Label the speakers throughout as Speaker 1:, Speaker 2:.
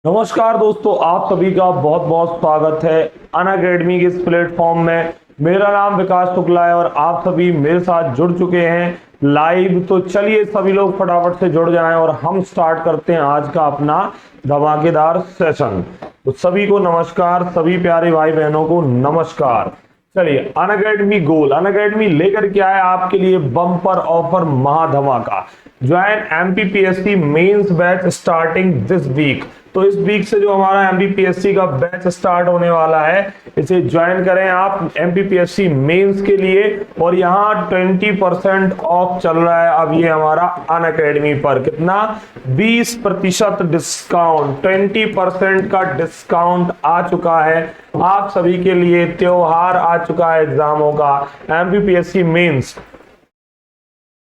Speaker 1: नमस्कार दोस्तों, आप सभी का बहुत बहुत स्वागत है अनअकैडमी के इस प्लेटफॉर्म में। मेरा नाम विकास शुक्ला है और आप सभी मेरे साथ जुड़ चुके हैं लाइव। तो चलिए सभी लोग फटाफट से जुड़ जाएं और हम स्टार्ट करते हैं आज का अपना धमाकेदार सेशन। तो सभी को नमस्कार, सभी प्यारे भाई बहनों को नमस्कार। चलिए, अनअकैडमी गोल अनअकैडमी लेकर के आए आपके लिए बम्पर ऑफर महाधमाका। Join MPPSC mains batch starting this week. तो इस वीक से जो हमारा एमपीपीएससी का बैच स्टार्ट होने वाला है, इसे ज्वाइन करें आप एमपीपीएससी मेंस के लिए। और यहाँ 20% ऑफ चल रहा है अब ये हमारा अनअकैडमी पर। कितना? 20% डिस्काउंट, 20% का डिस्काउंट आ चुका है आप सभी के लिए। त्योहार आ चुका है एग्जामों का, एमपीपीएससी मेंस।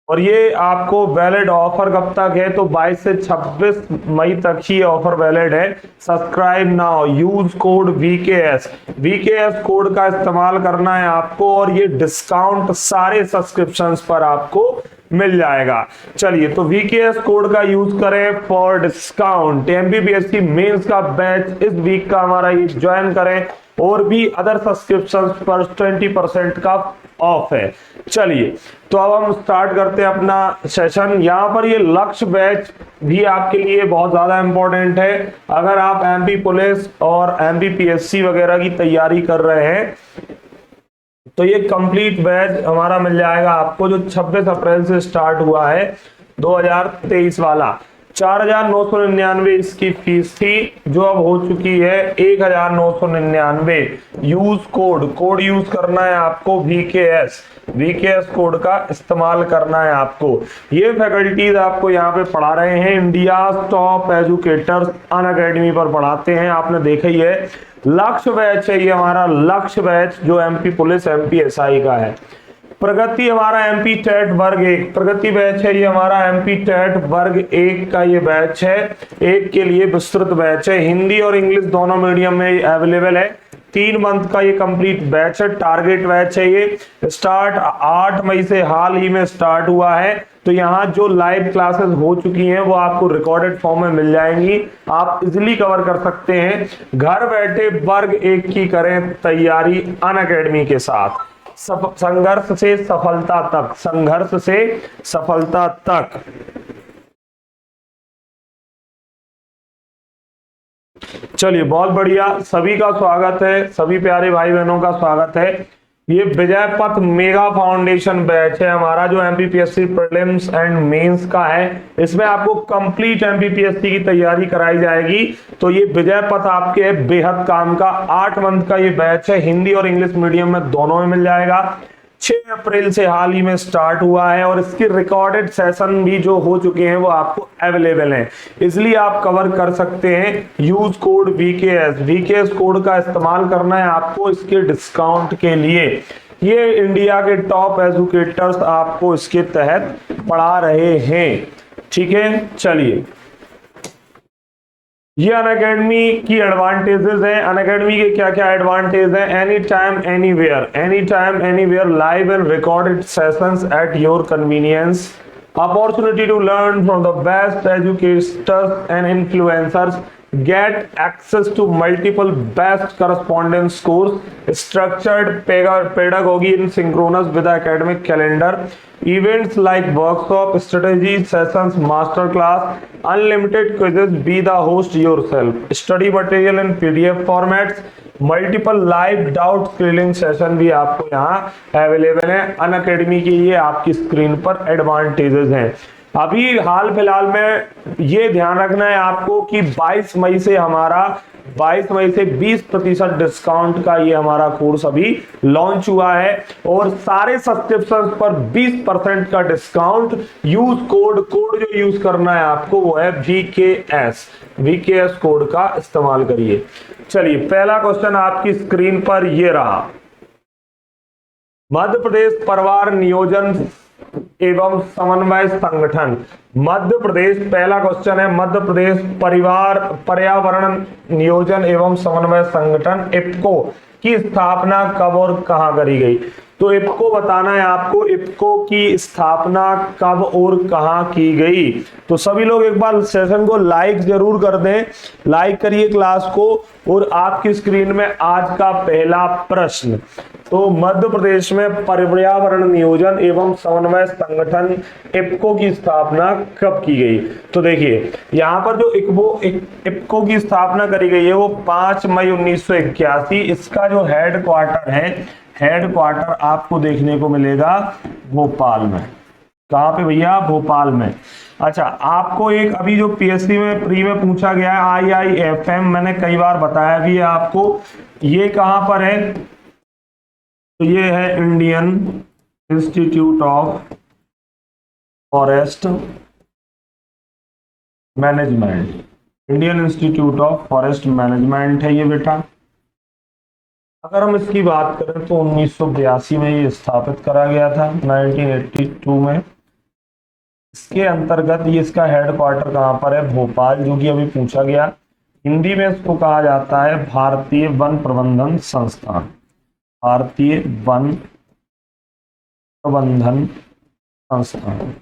Speaker 1: और ये आपको वैलिड ऑफर कब तक है? तो 22 से 26 मई तक ही ऑफर वैलिड है। Subscribe now, use code VKS code का इस्तेमाल करना है आपको और ये डिस्काउंट सारे सब्सक्रिप्शंस पर आपको मिल जाएगा। चलिए, तो वीकेएस कोड का यूज करें फॉर डिस्काउंट। एमपीपीएससी मेंस का बैच इस वीक का हमारा ये ज्वाइन करें और भी अदर सब्सक्रिप्शन पर 20% का ऑफ है। चलिए, तो अब हम स्टार्ट करते हैं अपना सेशन। यहाँ पर ये लक्ष्य बैच भी आपके लिए बहुत ज्यादा इंपॉर्टेंट है। अगर आप एमपी पुलिस और एमपीपीएससी वगैरह की तैयारी कर रहे हैं तो ये कंप्लीट बैच हमारा मिल जाएगा आपको, जो 26 अप्रैल से स्टार्ट हुआ है 2023 वाला। 4,999 इसकी फीस थी, जो अब हो चुकी है 1,999। यूज कोड यूज करना है आपको वीकेएस कोड का इस्तेमाल करना है आपको। ये फैकल्टीज आपको यहाँ पे पढ़ा रहे हैं, इंडिया टॉप एजुकेटर्स अनअकैडमी पर पढ़ाते हैं, आपने देखा ही है। लक्ष्य बैच है ये हमारा, लक्ष्य बैच जो एमपी पुलिस एमपी एसआई का है। प्रगति हमारा एमपी टेट वर्ग 1 प्रगति बैच है ये हमारा, एमपी टेट वर्ग 1 का ये बैच है। एक के लिए विस्तृत बैच है, हिंदी और इंग्लिश दोनों मीडियम में अवेलेबल है। 3 मंथ का ये कंप्लीट बैच है, टारगेट बैच है ये। स्टार्ट 8 मई से हाल ही में स्टार्ट हुआ है। तो यहाँ जो लाइव क्लासेस हो चुकी हैं वो आपको रिकॉर्डेड फॉर्म में मिल जाएंगी, आप इजिली कवर कर सकते हैं। घर बैठे वर्ग 1 की करें तैयारी अनअकैडमी के साथ। संघर्ष से सफलता तक, संघर्ष से सफलता तक। चलिए, बहुत बढ़िया, सभी का स्वागत है, सभी प्यारे भाई बहनों का स्वागत है। ये विजय पथ मेगा फाउंडेशन बैच है हमारा, जो एमपीपीएससी प्रीलिम्स एंड मेंस का है। इसमें आपको कंप्लीट एमपीपीएससी की तैयारी कराई जाएगी। तो ये विजय पथ आपके बेहद काम का 8 मंथ का ये बैच है, हिंदी और इंग्लिश मीडियम में दोनों में मिल जाएगा। 6 अप्रैल से हाल ही में स्टार्ट हुआ है और इसकी रिकॉर्डेड सेशन भी जो हो चुके हैं वो आपको अवेलेबल हैं, इसलिए आप कवर कर सकते हैं। यूज कोड वीकेएस कोड का इस्तेमाल करना है आपको इसके डिस्काउंट के लिए। ये इंडिया के टॉप एजुकेटर्स आपको इसके तहत पढ़ा रहे हैं, ठीक है। चलिए, ये अनअकैडमी की एडवांटेजेस हैं। अनअकैडमी के क्या क्या एडवांटेज हैं? Any time anywhere live and recorded sessions at your convenience, opportunity to learn from the best educators and influencers, get access to multiple best correspondence course, structured pedagogy in synchronous with the academic calendar, events like workshop, strategy sessions, master class, unlimited quizzes, be the host yourself, study material in PDF formats, multiple live doubt clearing session भी आपको यहाँ available है। Unacademy के ये आपकी screen पर advantages हैं। अभी हाल फिलहाल में ये ध्यान रखना है आपको कि 22 मई से 20% डिस्काउंट का ये हमारा कोर्स अभी लॉन्च हुआ है और सारे सब्सक्रिप्शन पर 20% का डिस्काउंट। यूज कोड जो यूज करना है आपको वो है वीकेएस कोड का इस्तेमाल करिए। चलिए, पहला क्वेश्चन आपकी स्क्रीन पर ये रहा। मध्य प्रदेश परिवार नियोजन एवं समन्वय संगठन, मध्य प्रदेश, पहला क्वेश्चन है, मध्य प्रदेश पर्यावरण नियोजन एवं समन्वय संगठन इप्को की स्थापना कब और कहां करी गई? तो इफ्को बताना है आपको, इफ्को की स्थापना कब और कहां की गई। तो सभी लोग एक बार सेशन को लाइक जरूर कर दें, लाइक करिए क्लास को। और आपकी स्क्रीन में आज का पहला प्रश्न, तो मध्य प्रदेश में पर्यावरण नियोजन एवं समन्वय संगठन इफ्को की स्थापना कब की गई। तो देखिए यहाँ पर जो इफ्को की स्थापना करी गई है वो 5 मई 1981। इसका जो हेड क्वार्टर है, हेड क्वार्टर आपको देखने को मिलेगा भोपाल में। कहाँ पे भैया? भोपाल में। अच्छा, आपको एक अभी जो पीएससी में प्री में पूछा गया है IIFM, मैंने कई बार बताया भी है आपको, ये कहां पर है? तो ये है Indian institute of forest management. Indian institute of forest management है ये बेटा। अगर हम इसकी बात करें तो 1982 में ये स्थापित करा गया था, 1982 में। इसके अंतर्गत ये इसका हेड क्वार्टर कहां पर है? भोपाल, जो कि अभी पूछा गया। हिंदी में इसको कहा जाता है भारतीय वन प्रबंधन संस्थान। भारतीय वन प्रबंधन संस्थान।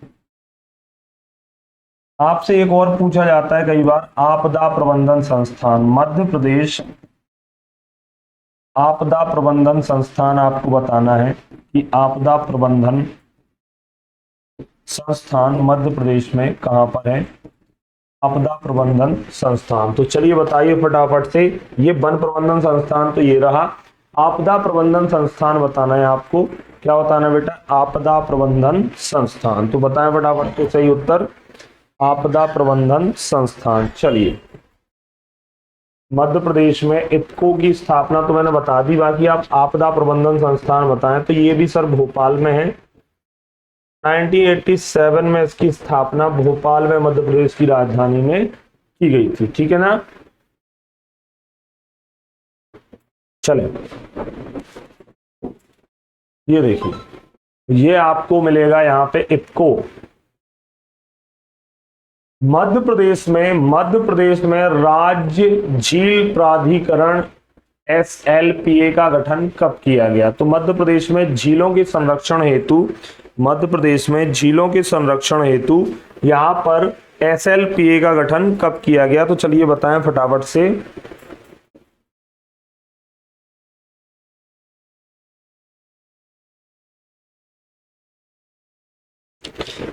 Speaker 1: आपसे एक और पूछा जाता है कई बार, आपदा प्रबंधन संस्थान मध्य प्रदेश। आपदा प्रबंधन संस्थान आपको बताना है कि आपदा प्रबंधन संस्थान मध्य प्रदेश में कहां पर है? आपदा प्रबंधन संस्थान। तो चलिए बताइए फटाफट से, ये वन प्रबंधन संस्थान तो ये रहा, आपदा प्रबंधन संस्थान बताना है आपको। क्या बताना है बेटा? आपदा प्रबंधन संस्थान। तो बताएं फटाफट से सही उत्तर, आपदा प्रबंधन संस्थान। चलिए, मध्य प्रदेश में इफ्को की स्थापना तो मैंने बता दी, बाकी आप आपदा प्रबंधन संस्थान बताएं। तो ये भी सर भोपाल में है। 1987 में इसकी स्थापना भोपाल में मध्य प्रदेश की राजधानी में की गई थी। ठीक है ना? चले, ये देखिए, ये आपको मिलेगा यहाँ पे इफ्को। मध्य प्रदेश में राज्य झील प्राधिकरण SLPA का गठन कब किया गया। तो मध्य प्रदेश में झीलों के संरक्षण हेतु, मध्य प्रदेश में झीलों के संरक्षण हेतु यहां पर SLPA का गठन कब किया गया। तो चलिए बताएं फटाफट से।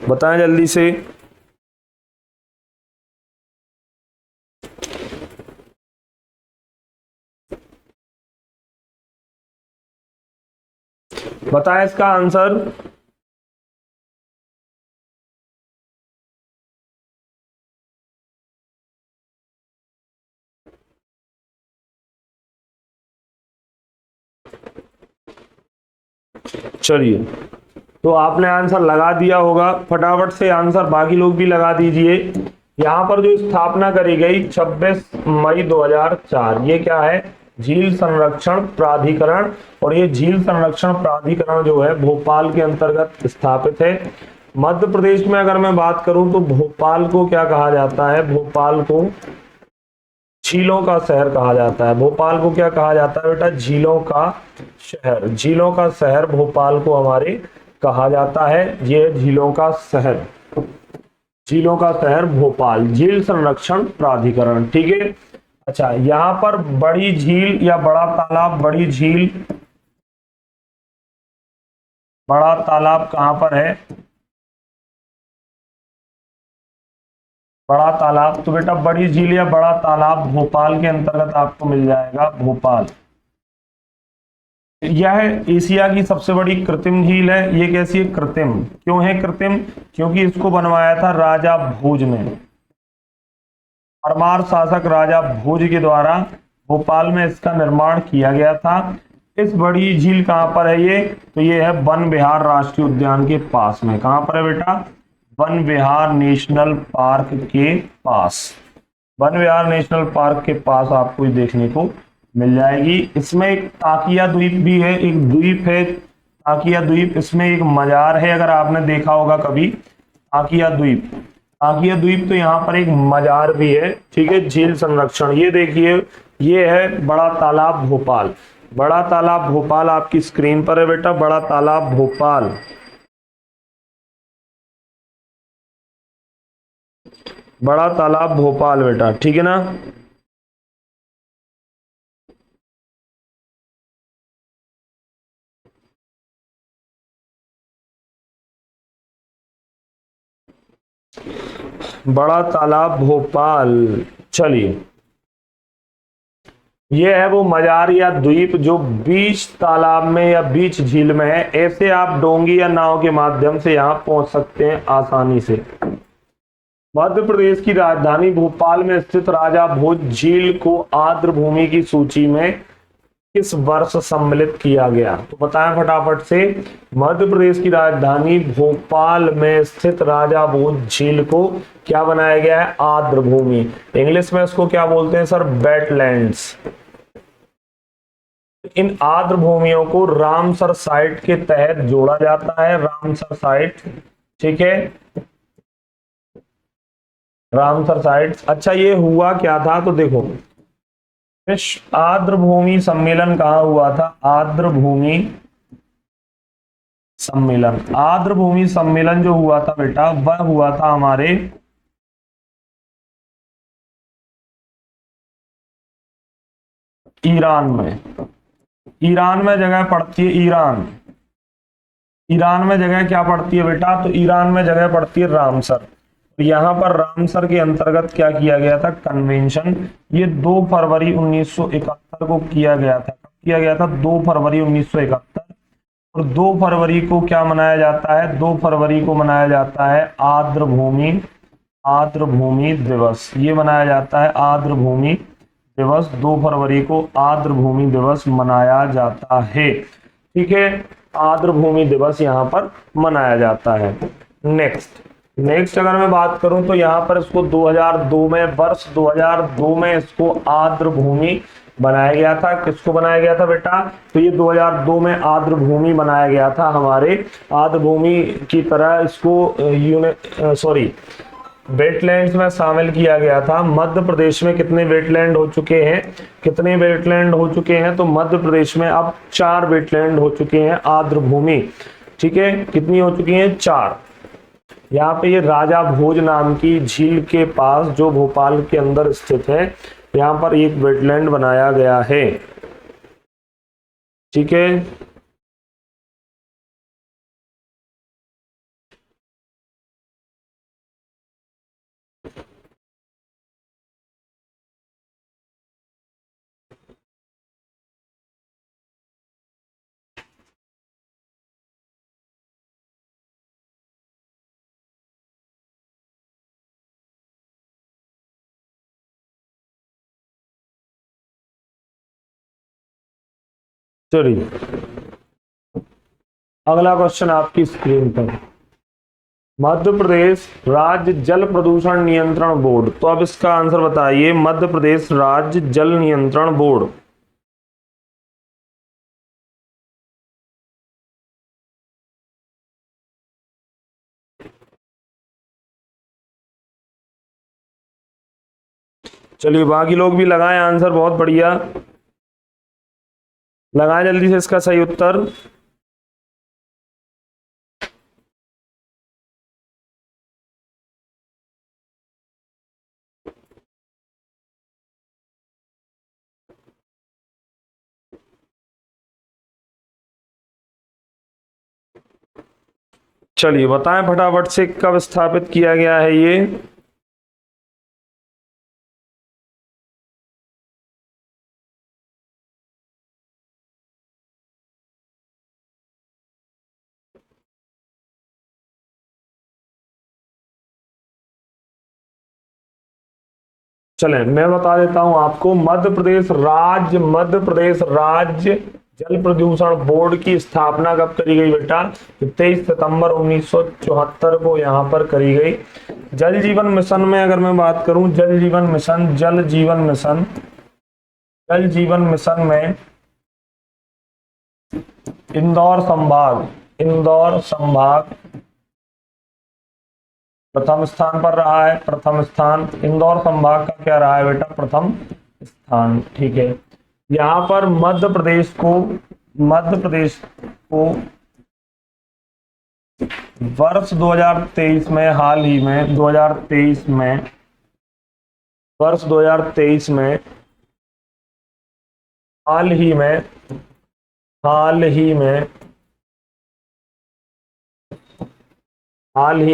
Speaker 1: बताएं जल्दी से। बताएं इसका आंसर। चलिए, तो आपने आंसर लगा दिया होगा, फटाफट से आंसर बाकी लोग भी लगा दीजिए। यहां पर जो स्थापना करी गई 26 मई 2004, ये क्या है? झील संरक्षण प्राधिकरण। और ये झील संरक्षण प्राधिकरण जो है भोपाल के अंतर्गत स्थापित है। मध्य प्रदेश में अगर मैं बात करूं तो भोपाल को क्या कहा जाता है? भोपाल को झीलों का शहर कहा जाता है। भोपाल को क्या कहा जाता है बेटा? झीलों का शहर। झीलों का शहर भोपाल को हमारे कहा जाता है। ये झीलों का शहर, झीलों का शहर भोपाल, झील संरक्षण प्राधिकरण। ठीक है। अच्छा, यहां पर बड़ी झील या बड़ा तालाब, बड़ी झील बड़ा तालाब कहां पर है? बड़ा तालाब, तो बेटा बड़ी झील या बड़ा तालाब भोपाल के अंतर्गत आपको मिल जाएगा, भोपाल। यह एशिया की सबसे बड़ी कृत्रिम झील है। ये कैसी है? कृत्रिम। क्यों है कृत्रिम? क्योंकि इसको बनवाया था राजा भोज ने, परमार शासक राजा भोज के द्वारा भोपाल में इसका निर्माण किया गया था। इस बड़ी झील कहां पर है ये? तो ये है वन विहार राष्ट्रीय उद्यान के पास में। कहां पर है बेटा? वन विहार नेशनल पार्क के पास। वन विहार नेशनल पार्क के पास आपको देखने को मिल जाएगी। इसमें एक ताकिया द्वीप भी है, एक द्वीप है ताकिया द्वीप। इसमें एक मजार है, अगर आपने देखा होगा कभी, ताकिया द्वीप। ताकिया द्वीप, तो यहाँ पर एक मजार भी है। ठीक है। झील संरक्षण, ये देखिए, ये है बड़ा तालाब भोपाल। बड़ा तालाब भोपाल आपकी स्क्रीन पर है बेटा, बड़ा तालाब भोपाल। बड़ा तालाब भोपाल बेटा, ठीक है ना। बड़ा तालाब भोपाल। चलिए, ये है वो मजार या द्वीप जो बीच तालाब में या बीच झील में है। ऐसे आप डोंगी या नाव के माध्यम से यहां पहुंच सकते हैं आसानी से। मध्य प्रदेश की राजधानी भोपाल में स्थित राजा भोज झील को आर्द्र भूमि की सूची में किस वर्ष सम्मिलित किया गया? तो बताएं फटाफट से। मध्य प्रदेश की राजधानी भोपाल में स्थित राजा भोज झील को क्या बनाया गया है? आर्द्र भूमि। इंग्लिश में इसको क्या बोलते हैं सर? वेटलैंड्स। इन आर्द्र भूमियों को रामसर साइट के तहत जोड़ा जाता है। रामसर साइट, ठीक है, रामसर साइट। अच्छा, ये हुआ क्या था? तो देखो, विश्व आर्द्र भूमि सम्मेलन कहाँ हुआ था? आर्द्र भूमि सम्मेलन। आर्द्र भूमि सम्मेलन जो हुआ था बेटा, वह हुआ था हमारे ईरान में। ईरान में जगह पड़ती है, ईरान। ईरान में जगह क्या पड़ती है बेटा? तो ईरान में जगह पड़ती है रामसर। तो यहां पर रामसर के अंतर्गत क्या किया गया था? कन्वेंशन। ये 2 फरवरी 1971 को किया गया था। कब किया गया था? 2 फरवरी 1971। और 2 फरवरी को क्या मनाया जाता है? 2 फरवरी को मनाया जाता है आर्द्र भूमि दिवस। ये मनाया जाता है आर्द्र भूमि दिवस। 2 फरवरी को आर्द्र भूमि दिवस मनाया जाता है, ठीक है। आर्द्र भूमि दिवस यहाँ पर मनाया जाता है। नेक्स्ट अगर मैं बात करूं तो यहाँ पर इसको 2002 में, वर्ष 2002 में इसको आर्द्र भूमि बनाया गया था। किसको बनाया गया था बेटा? तो ये 2002 में आर्द्र भूमि बनाया गया था। हमारे आर्द्र भूमि की तरह इसको वेटलैंड्स में शामिल किया गया था। मध्य प्रदेश में कितने वेटलैंड हो चुके हैं? कितने वेटलैंड हो चुके हैं? तो मध्य प्रदेश में अब 4 वेटलैंड हो चुके हैं आर्द्र भूमि, ठीक है। कितनी हो चुकी हैं? 4। यहाँ पे ये राजा भोज नाम की झील के पास जो भोपाल के अंदर स्थित है, यहाँ पर एक वेटलैंड बनाया गया है, ठीक है। चलिए, अगला क्वेश्चन आपकी स्क्रीन पर। मध्य प्रदेश राज्य जल प्रदूषण नियंत्रण बोर्ड। तो अब इसका आंसर बताइए। मध्य प्रदेश राज्य जल नियंत्रण बोर्ड, चलिए बाकी लोग भी लगाएं आंसर, बहुत बढ़िया, लगाएं जल्दी से इसका सही उत्तर। चलिए बताएं फटाफट से, कब स्थापित किया गया है ये? चलें मैं बता देता हूं आपको। मध्य प्रदेश राज्य जल प्रदूषण बोर्ड की स्थापना कब करी गई बेटा? 23 सितंबर 1974 को यहां पर करी गई। जल जीवन मिशन में अगर मैं बात करूं, जल जीवन मिशन में इंदौर संभाग प्रथम स्थान पर रहा है। प्रथम स्थान इंदौर संभाग का क्या रहा है बेटा? प्रथम स्थान, ठीक है। यहाँ पर मध्य प्रदेश को वर्ष 2023 में हाल ही में 2023 में वर्ष 2023 में हाल ही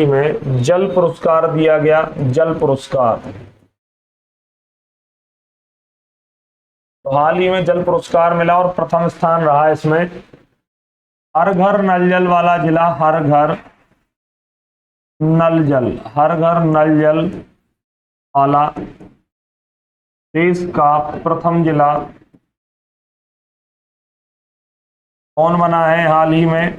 Speaker 1: में जल पुरस्कार दिया गया। जल पुरस्कार, तो हाल ही में जल पुरस्कार मिला और प्रथम स्थान रहा इसमें हर घर नल जल वाला जिला। हर घर नल जल वाला देश का प्रथम जिला कौन बना है हाल ही में?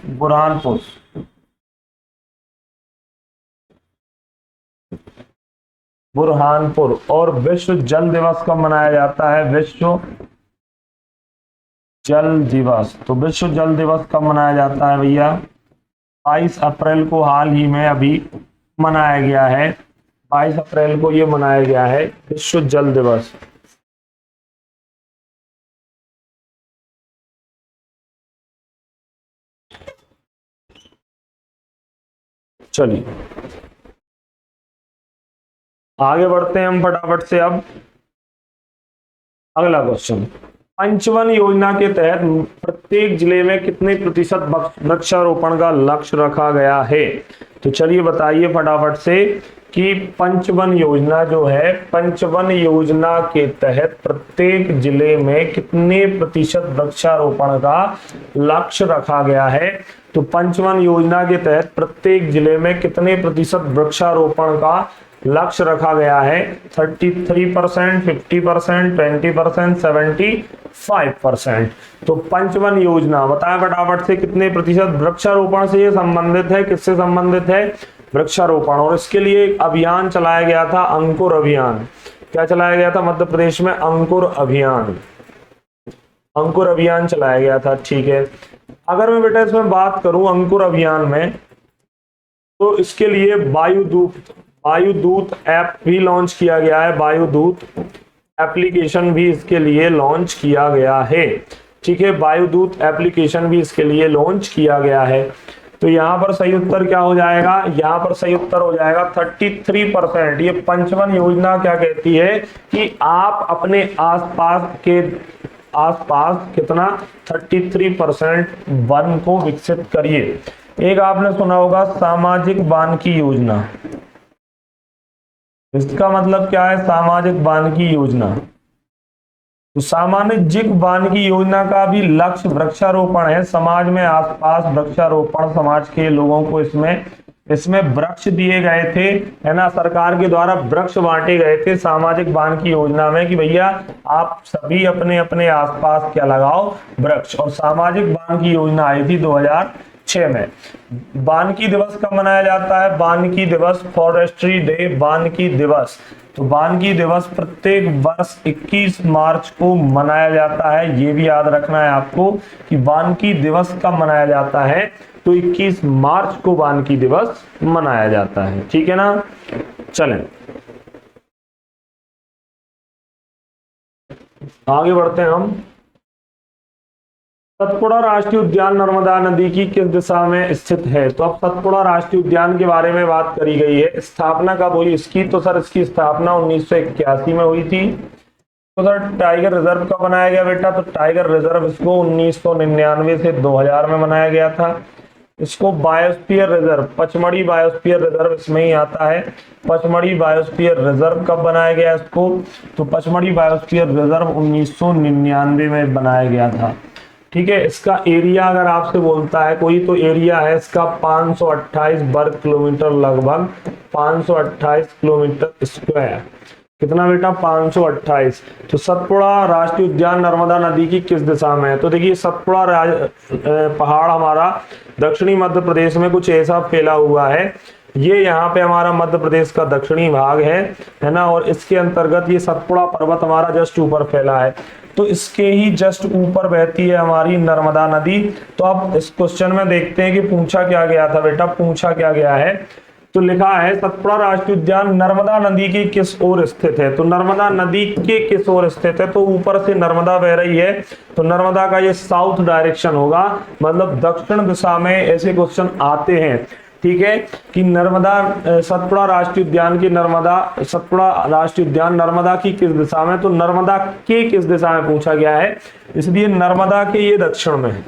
Speaker 1: बुरहानपुर। और विश्व जल दिवस कब मनाया जाता है? विश्व जल दिवस, तो विश्व जल दिवस कब मनाया जाता है भैया? 22 अप्रैल को हाल ही में अभी मनाया गया है। 22 अप्रैल को ये मनाया गया है विश्व जल दिवस। चलिए आगे बढ़ते हैं हम फटाफट से। अब अगला क्वेश्चन, पंचवन योजना के तहत प्रत्येक जिले में कितने प्रतिशत वृक्षारोपण का लक्ष्य रखा गया है? तो चलिए बताइए फटाफट से कि पंचवन योजना जो है, पंचवन योजना के तहत प्रत्येक जिले में कितने प्रतिशत वृक्षारोपण का लक्ष्य रखा गया है? तो पंचवन योजना के तहत प्रत्येक जिले में कितने प्रतिशत वृक्षारोपण का लक्ष्य रखा गया है? 33%, 50%, 20%, 75%। तो पंचवन योजना बताएं फटाफट से कितने प्रतिशत वृक्षारोपण से ये संबंधित है? किससे संबंधित है? वृक्षारोपण। और इसके लिए एक अभियान चलाया गया था, अंकुर अभियान। क्या चलाया गया था मध्य प्रदेश में? अंकुर अभियान चलाया गया था। ठीक है, अगर मैं बेटा इसमें बात करूं अंकुर अभियान में, तो इसके लिए वायुदूत ऐप भी लॉन्च किया गया है। वायुदूत एप्लीकेशन भी इसके लिए लॉन्च किया गया है। ठीक है, वायुदूत एप्लीकेशन भी इसके लिए लॉन्च किया गया है। तो यहाँ पर सही उत्तर क्या हो जाएगा? यहाँ पर सही उत्तर हो जाएगा 33%। ये पंचवन योजना क्या कहती है कि आप अपने आसपास कितना 33% वन को विकसित करिए। एक आपने सुना होगा सामाजिक वानिकी योजना। इसका मतलब क्या है? सामाजिक वानिकी योजना। तो सामाजिक वानिकी योजना का भी लक्ष्य वृक्षारोपण है। समाज में आसपास वृक्षारोपण, समाज के लोगों को इसमें वृक्ष दिए गए थे, है ना, सरकार के द्वारा वृक्ष बांटे गए थे सामाजिक वानिकी योजना में कि भैया आप सभी अपने अपने आसपास क्या लगाओ? वृक्ष। और सामाजिक वानिकी योजना आई थी 2006 में। वानिकी दिवस कब मनाया जाता है? वानिकी दिवस, फॉरेस्ट्री डे, वानिकी दिवस। तो वानिकी दिवस प्रत्येक वर्ष 21 मार्च को मनाया जाता है। ये भी याद रखना है आपको कि वानिकी दिवस कब मनाया जाता है? तो 21 मार्च को वानिकी दिवस मनाया जाता है। ठीक है ना? चलें आगे बढ़ते हैं हम। सतपुड़ा राष्ट्रीय उद्यान नर्मदा नदी की किस दिशा में स्थित है? तो अब सतपुड़ा राष्ट्रीय उद्यान के बारे में बात करी गई है। स्थापना कब हुई इसकी? तो सर इसकी स्थापना 1981 में हुई थी। तो सर टाइगर रिजर्व कब बनाया गया बेटा? तो टाइगर रिजर्व इसको 1999 से 2000 में बनाया गया था। इसको biosphere reserve, Pachmarhi biosphere reserve इसमें ही आता है। पचमढ़ी बायोस्फीयर रिजर्व कब बनाया गया इसको? तो पचमढ़ी बायोस्फीयर रिजर्व 1999 में बनाया गया था। ठीक है, इसका एरिया अगर आपसे बोलता है कोई, तो एरिया है इसका 528 वर्ग किलोमीटर, लगभग 528 किलोमीटर स्क्वायर। कितना बेटा? 528। तो सतपुड़ा राष्ट्रीय उद्यान नर्मदा नदी की किस दिशा में है? तो देखिए सतपुड़ा पहाड़ हमारा दक्षिणी मध्य प्रदेश में कुछ ऐसा फैला हुआ है। ये यहाँ पे हमारा मध्य प्रदेश का दक्षिणी भाग है ना, और इसके अंतर्गत ये सतपुड़ा पर्वत हमारा जस्ट ऊपर फैला है। तो इसके ही जस्ट ऊपर बहती है हमारी नर्मदा नदी। तो अब इस क्वेश्चन में देखते हैं कि पूछा क्या गया था बेटा। पूछा क्या गया है तो लिखा है सतपुड़ा राष्ट्रीय उद्यान नर्मदा नदी की किस ओर स्थित है। तो नर्मदा नदी के किस ओर स्थित है, तो ऊपर से नर्मदा बह रही है, तो नर्मदा का ये साउथ डायरेक्शन होगा, मतलब दक्षिण दिशा में ऐसे क्वेश्चन आते हैं। ठीक है, कि नर्मदा सतपुड़ा राष्ट्रीय उद्यान की सतपुड़ा राष्ट्रीय उद्यान नर्मदा की किस दिशा में, तो नर्मदा के किस दिशा में पूछा गया है, इसलिए नर्मदा के ये दक्षिण में है।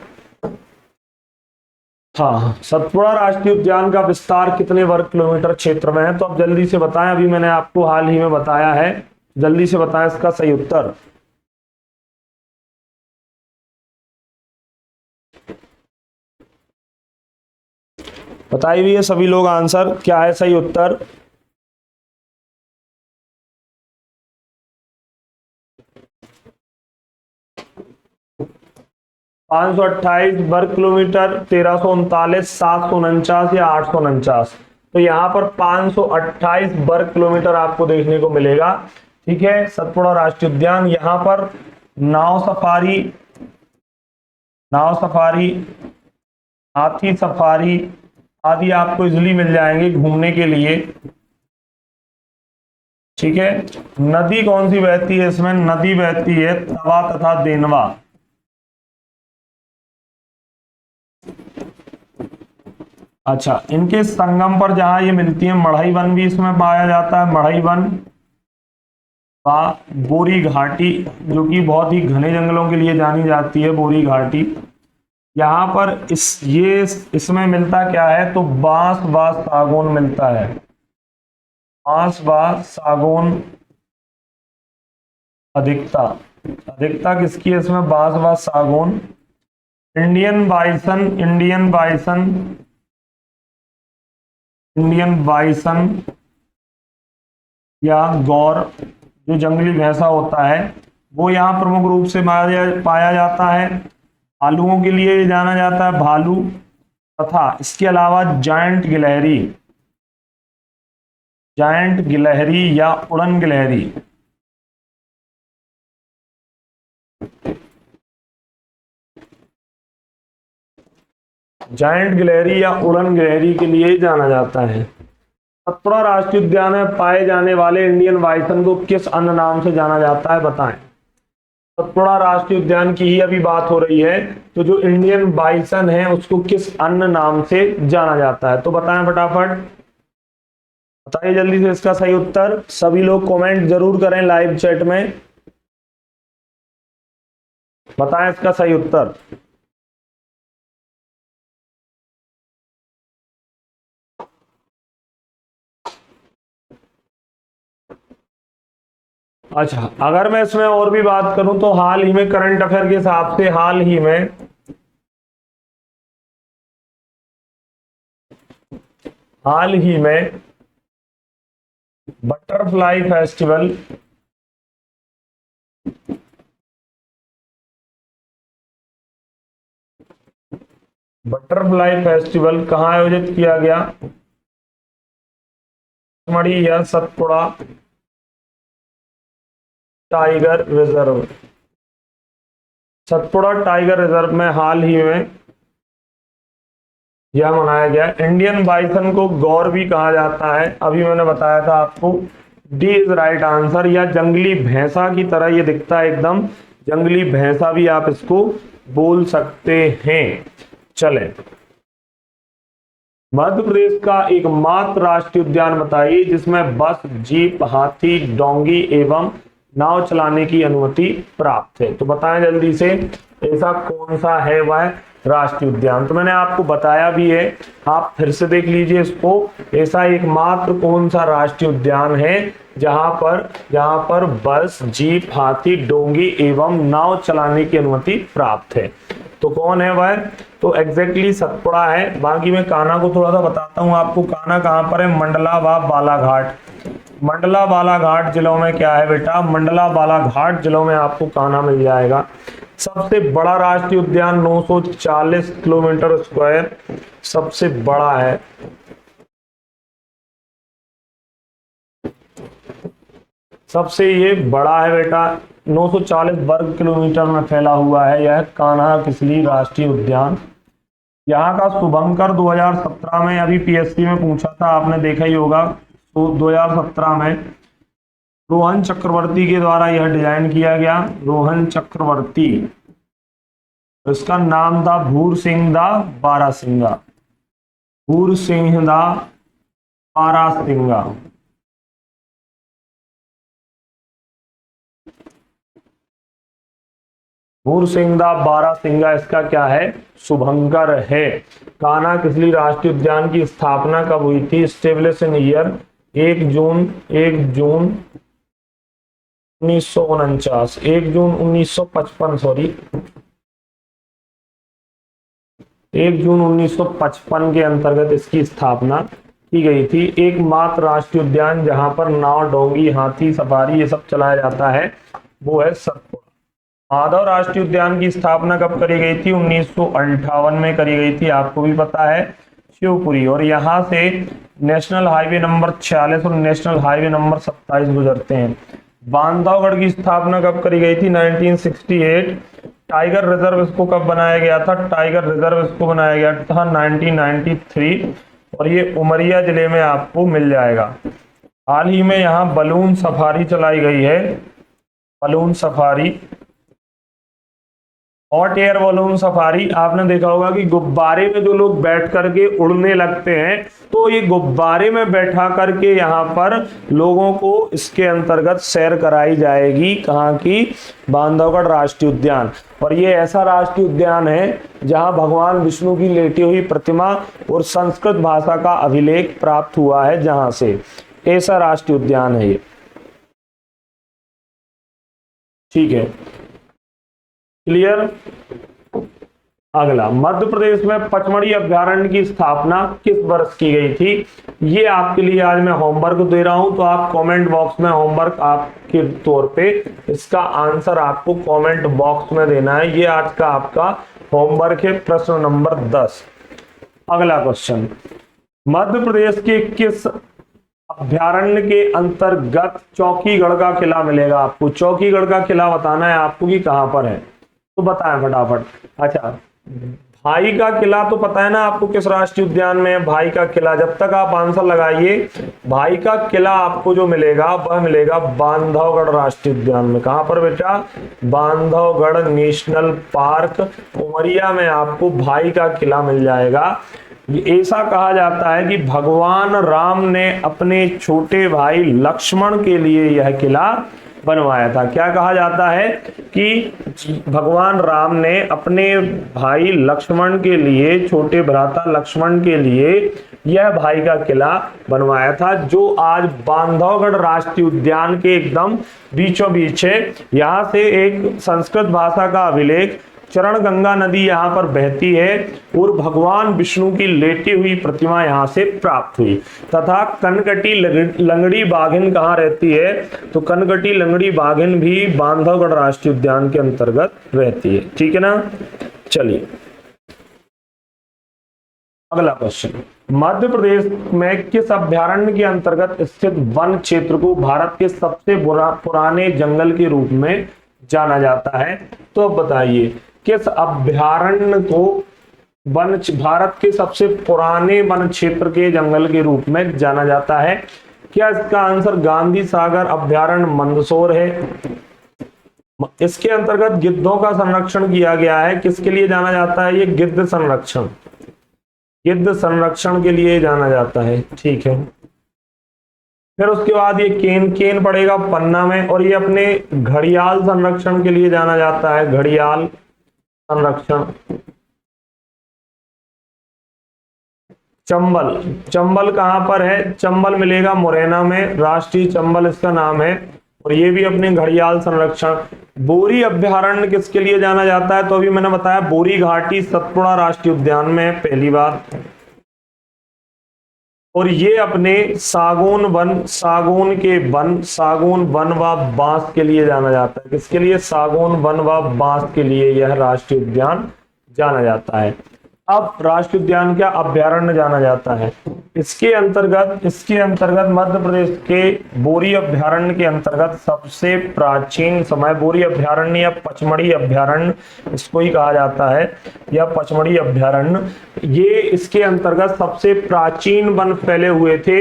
Speaker 1: हाँ, सतपुड़ा राष्ट्रीय उद्यान का विस्तार कितने वर्ग किलोमीटर क्षेत्र में है, तो अब जल्दी से बताएं, अभी मैंने आपको हाल ही में बताया है, जल्दी से बताएं इसका सही उत्तर। बताइए भी सभी लोग आंसर क्या है सही उत्तर। पाँच सौ 28 वर्ग किलोमीटर, 1339, 749 या 849। तो यहाँ पर 528 वर्ग किलोमीटर आपको देखने को मिलेगा। ठीक है, सतपुड़ा राष्ट्रीय उद्यान, यहाँ पर नाव सफारी, हाथी सफारी आदि आपको इजिली मिल जाएंगे घूमने के लिए। ठीक है, नदी कौन सी बहती है इसमें, नदी बहती है तवा तथा देनवा। अच्छा, इनके संगम पर जहां ये मिलती है, मढ़ई वन भी इसमें पाया जाता है, मढ़ई वन व बोरी घाटी, जो कि बहुत ही घने जंगलों के लिए जानी जाती है, बोरी घाटी। यहाँ पर इसमें मिलता क्या है, तो बांस व सागौन मिलता है, बांस व सागौन। अधिकता किसकी है इसमें, बांस व सागौन। इंडियन बाइसन या गौर, जो जंगली भैंसा होता है, वो यहाँ प्रमुख रूप से पाया जाता है। भालुओं के लिए जाना जाता है, भालू, तथा इसके अलावा जायंट गिलहरी या उड़न गिलहरी। जायंट गिलहरी या उड़न गिलहरी के लिए जाना जाता है। सतपुड़ा राष्ट्रीय उद्यान में पाए जाने वाले इंडियन बाइसन को किस अन्य नाम से जाना जाता है, बताएं। सतपुड़ा राष्ट्रीय उद्यान की ही अभी बात हो रही है, तो जो इंडियन बाइसन है उसको किस अन्य नाम से जाना जाता है, तो बताएं फटाफट, बताइए जल्दी से इसका सही उत्तर। सभी लोग कमेंट जरूर करें लाइव चैट में, बताएं इसका सही उत्तर। अच्छा, अगर मैं इसमें और भी बात करूं तो हाल ही में करंट अफेयर के हिसाब से हाल ही में बटरफ्लाई फेस्टिवल कहाँ आयोजित किया गया, मणि या Satpura tiger reserve. Satpura tiger reserve में हाल ही में यह मनाया गया। इंडियन बाइसन को गौर भी कहा जाता है, अभी मैंने बताया था आपको, डी इज राइट आंसर। या जंगली भैंसा की तरह ये दिखता है एकदम, जंगली भैंसा भी आप इसको बोल सकते हैं। चले, मध्य प्रदेश का एकमात्र राष्ट्रीय उद्यान बताइए जिसमें बस, जीप, हाथी, डोंगी एवं नाव चलाने की अनुमति प्राप्त है, तो बताएं जल्दी से ऐसा कौन सा है वह राष्ट्रीय उद्यान। तो मैंने आपको बताया भी है, आप फिर से देख लीजिए इसको। ऐसा एकमात्र कौन सा राष्ट्रीय उद्यान है जहां पर बस, जीप, हाथी, डोंगी एवं नाव चलाने की अनुमति प्राप्त है, तो कौन है वह, तो एग्जैक्टली सतपुड़ा है। बाकी मैं कान्हा को थोड़ा सा बताता हूं आपको, कान्हा कहां पर है, मंडला व बालाघाट। मंडला बालाघाट जिलों में क्या है बेटा, मंडला बालाघाट जिलों में आपको कान्हा मिल जाएगा। सबसे बड़ा राष्ट्रीय उद्यान 940 किलोमीटर स्क्वायर सबसे बड़ा है। सबसे ये बड़ा है बेटा, 940 वर्ग किलोमीटर में फैला हुआ है यह कान्हा किसली राष्ट्रीय उद्यान। यहाँ का शुभंकर 2017 में, अभी पीएससी में पूछा था, आपने देखा ही होगा, तो 2017 में रोहन चक्रवर्ती के द्वारा यह डिजाइन किया गया। रोहन चक्रवर्ती, इसका नाम था भूर सिंह दा बारासिंगा। भूर सिंह दा बारासिंगा। भूर सिंह दा बारासिंगा इसका क्या है? शुभंकर है। कान्हा किसली राष्ट्रीय उद्यान की स्थापना कब हुई थी? Establish in year 1 June 1949, 1 June 1955, sorry 1 जून 1955 के अंतर्गत इसकी स्थापना की गई थी। एकमात्र राष्ट्रीय उद्यान जहां पर नाव, डोंगी, हाथी सफारी ये सब चलाया जाता है वो है सतपुड़ा। माधव राष्ट्रीय उद्यान की स्थापना कब करी गई थी? 1958 में करी गई थी, आपको भी पता है, शिवपुरी। और यहाँ से नेशनल हाईवे नंबर 46 और नेशनल हाईवे नंबर 27 गुजरते हैं। बांधवगढ़ की स्थापना कब करी गई थी? 1968। टाइगर रिजर्व इसको कब बनाया गया था? टाइगर रिजर्व इसको बनाया गया था 1993, और ये उमरिया जिले में आपको मिल जाएगा। हाल ही में यहाँ बलून सफारी चलाई गई है, balloon safari, hot air balloon safari. आपने देखा होगा कि गुब्बारे में जो लोग बैठ करके उड़ने लगते हैं, तो ये गुब्बारे में बैठा करके यहाँ पर लोगों को इसके अंतर्गत सैर कराई जाएगी। कहाँ की? बांधवगढ़ राष्ट्रीय उद्यान। और ये ऐसा राष्ट्रीय उद्यान है जहाँ भगवान विष्णु की लेटी हुई प्रतिमा और संस्कृत भाषा का अभिलेख प्राप्त हुआ है, जहां से ऐसा राष्ट्रीय उद्यान है ये। ठीक है, क्लियर। अगला, मध्य प्रदेश में पचमढ़ी अभ्यारण्य की स्थापना किस वर्ष की गई थी? ये आपके लिए आज मैं होमवर्क दे रहा हूं, तो आप कमेंट बॉक्स में होमवर्क आपके तौर पे इसका आंसर आपको कमेंट बॉक्स में देना है। ये आज का आपका होमवर्क है, प्रश्न नंबर 10। अगला क्वेश्चन, मध्य प्रदेश के किस अभ्यारण्य के अंतर्गत चौकीगढ़ का किला मिलेगा? आपको चौकीगढ़ का किला बताना है आपको कि कहां पर है, तो बताएं फटाफट। अच्छा, भाई का किला तो पता है ना आपको किस राष्ट्रीय उद्यान में है? भाई का किला। जब तक आप आंसर लगाइए, भाई का किला आपको जो मिलेगा वह मिलेगा बांधवगढ़ राष्ट्रीय उद्यान में। कहां पर बेटा? बांधवगढ़ नेशनल पार्क, उमरिया में आपको भाई का किला मिल जाएगा। ऐसा कहा जाता है कि भगवान राम ने अपने छोटे भाई लक्ष्मण के लिए यह किला बनवाया था। क्या कहा जाता है कि भगवान राम ने अपने भाई लक्ष्मण के लिए, छोटे भ्राता लक्ष्मण के लिए यह भाई का किला बनवाया था, जो आज बांधवगढ़ राष्ट्रीय उद्यान के एकदम बीचों बीच है। यहाँ से एक संस्कृत भाषा का अभिलेख, चरण गंगा नदी यहाँ पर बहती है और भगवान विष्णु की लेटी हुई प्रतिमा यहाँ से प्राप्त हुई। तथा कनकटी लंगड़ी बाघिन कहाँ रहती है? तो कनकटी लंगड़ी बाघिन भी बांधवगढ़ राष्ट्रीय उद्यान के अंतर्गत रहती है। ठीक है ना, चलिए अगला क्वेश्चन, मध्य प्रदेश में किस अभ्यारण्य के अंतर्गत स्थित वन क्षेत्र को भारत के सबसे पुराने जंगल के रूप में जाना जाता है? तो बताइए किस अभ्यारण्य को भारत के सबसे पुराने वन क्षेत्र के जंगल के रूप में जाना जाता है? क्या इसका आंसर गांधी सागर अभ्यारण्य मंदसौर है? इसके अंतर्गत गिद्धों का संरक्षण किया गया है। किसके लिए जाना जाता है? ये गिद्ध संरक्षण, गिद्ध संरक्षण के लिए जाना जाता है। ठीक है, फिर उसके बाद ये केन पड़ेगा पन्ना में, और ये अपने घड़ियाल संरक्षण के लिए जाना जाता है, घड़ियाल संरक्षण। चंबल कहां पर है? चंबल मिलेगा मुरैना में, राष्ट्रीय चंबल इसका नाम है, और ये भी अपने घड़ियाल संरक्षण। बोरी अभ्यारण्य किसके लिए जाना जाता है? तो अभी मैंने बताया बोरी घाटी सतपुड़ा राष्ट्रीय उद्यान में है पहली बार, और ये अपने सागौन वन व बांस के लिए जाना जाता है। किसके लिए? सागौन वन व बांस के लिए यह राष्ट्रीय उद्यान जाना जाता है। अब राष्ट्रीय उद्यान क्या अभ्यारण्य जाना जाता है। इसके अंतर्गत मध्य प्रदेश के बोरी अभ्यारण्य के अंतर्गत सबसे प्राचीन समय बोरी अभ्यारण्य या पचमढ़ी अभ्यारण्य इसको ही कहा जाता है, या पचमढ़ी अभ्यारण्य, ये इसके अंतर्गत सबसे प्राचीन वन फैले हुए थे।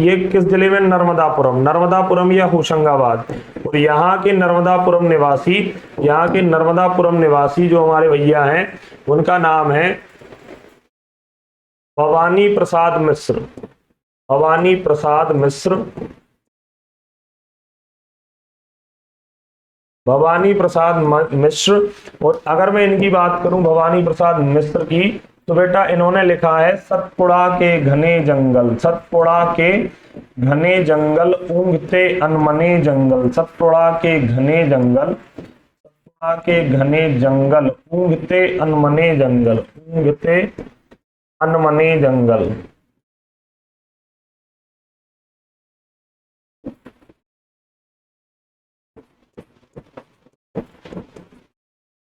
Speaker 1: ये किस जिले में, नर्मदापुरम या होशंगाबाद। और यहाँ के नर्मदापुरम निवासी जो हमारे भैया हैं उनका नाम है भवानी प्रसाद मिश्र। और अगर मैं इनकी बात करूं भवानी प्रसाद मिश्र की, तो बेटा इन्होंने लिखा है सतपुड़ा के घने जंगल ऊँघते अनमने जंगल, सतपुड़ा के घने जंगल ऊँघते अनमने जंगल।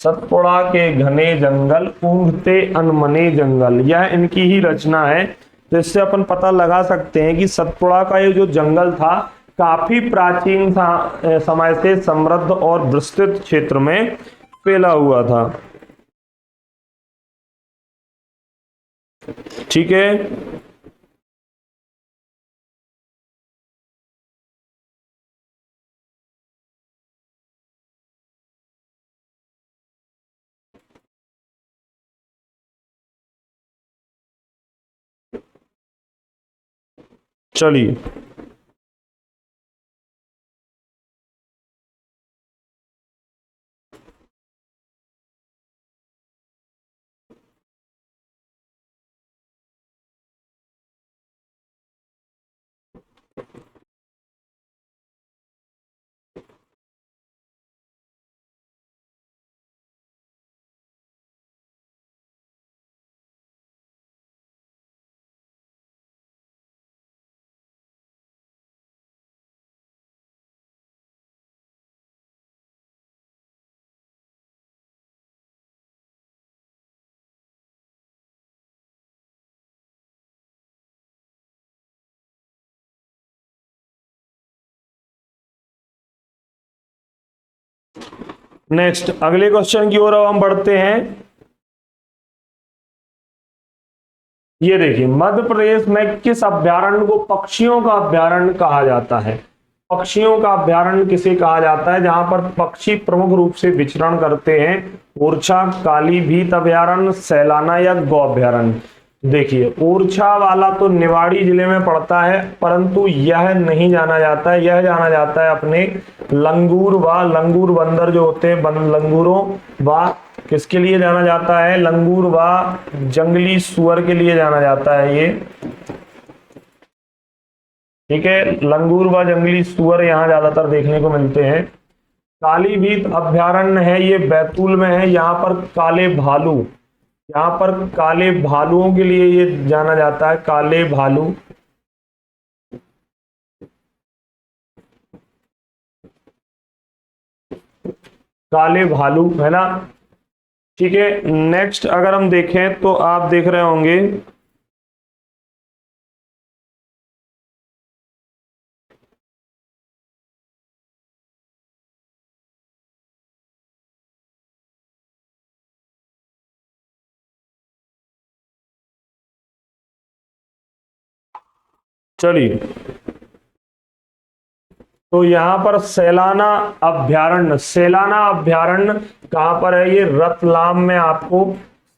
Speaker 1: सतपुड़ा के घने जंगल ऊँघते अनमने जंगल, यह इनकी ही रचना है। तो इससे अपन पता लगा सकते हैं कि सतपुड़ा का ये जो जंगल था काफी प्राचीन समय से समृद्ध और विस्तृत क्षेत्र में फैला हुआ था। ठीक है, चलिए नेक्स्ट अगले क्वेश्चन की ओर अब हम बढ़ते हैं। ये देखिए, मध्य प्रदेश में किस अभ्यारण्य को पक्षियों का अभ्यारण्य कहा जाता है? पक्षियों का अभ्यारण्य किसे कहा जाता है जहां पर पक्षी प्रमुख रूप से विचरण करते हैं? ओरछा, कालीभीत अभ्यारण्य, सैलाना या गौ अभ्यारण्य। देखिए, ओरछा वाला तो निवाड़ी जिले में पड़ता है, परंतु यह नहीं जाना जाता है, यह जाना जाता है अपने लंगूर बंदर जो होते हैं, लंगूरों व किसके लिए जाना जाता है? लंगूर व जंगली सुअर के लिए जाना जाता है ये। ठीक है, लंगूर व जंगली सुअर यहाँ ज्यादातर देखने को मिलते हैं। कालीभीत अभ्यारण्य है, ये बैतूल में है। यहाँ पर काले भालुओं के लिए ये जाना जाता है, काले भालू है ना। ठीक है, नेक्स्ट अगर हम देखें तो आप देख रहे होंगे चलिए, तो यहां पर सैलाना अभ्यारण्य कहां पर है? ये रतलाम में आपको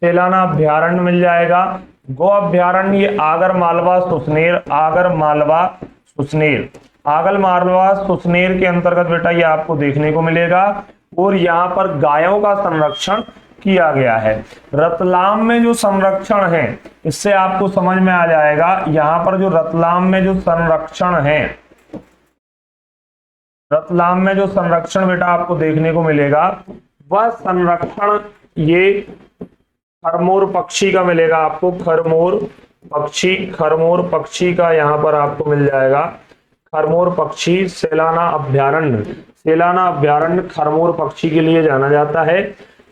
Speaker 1: सैलाना अभ्यारण्य मिल जाएगा। गो अभ्यारण्य ये आगर मालवा सुसनेर के अंतर्गत बेटा ये आपको देखने को मिलेगा। और यहाँ पर गायों का संरक्षण किया गया है। रतलाम में जो संरक्षण है, इससे आपको समझ में आ जाएगा, यहाँ पर जो रतलाम में जो संरक्षण बेटा आपको देखने को मिलेगा, वह संरक्षण ये खरमोर पक्षी का मिलेगा आपको। खरमोर पक्षी का यहाँ पर आपको मिल जाएगा। खरमोर पक्षी सैलाना अभ्यारण्य खरमोर पक्षी के लिए जाना जाता है।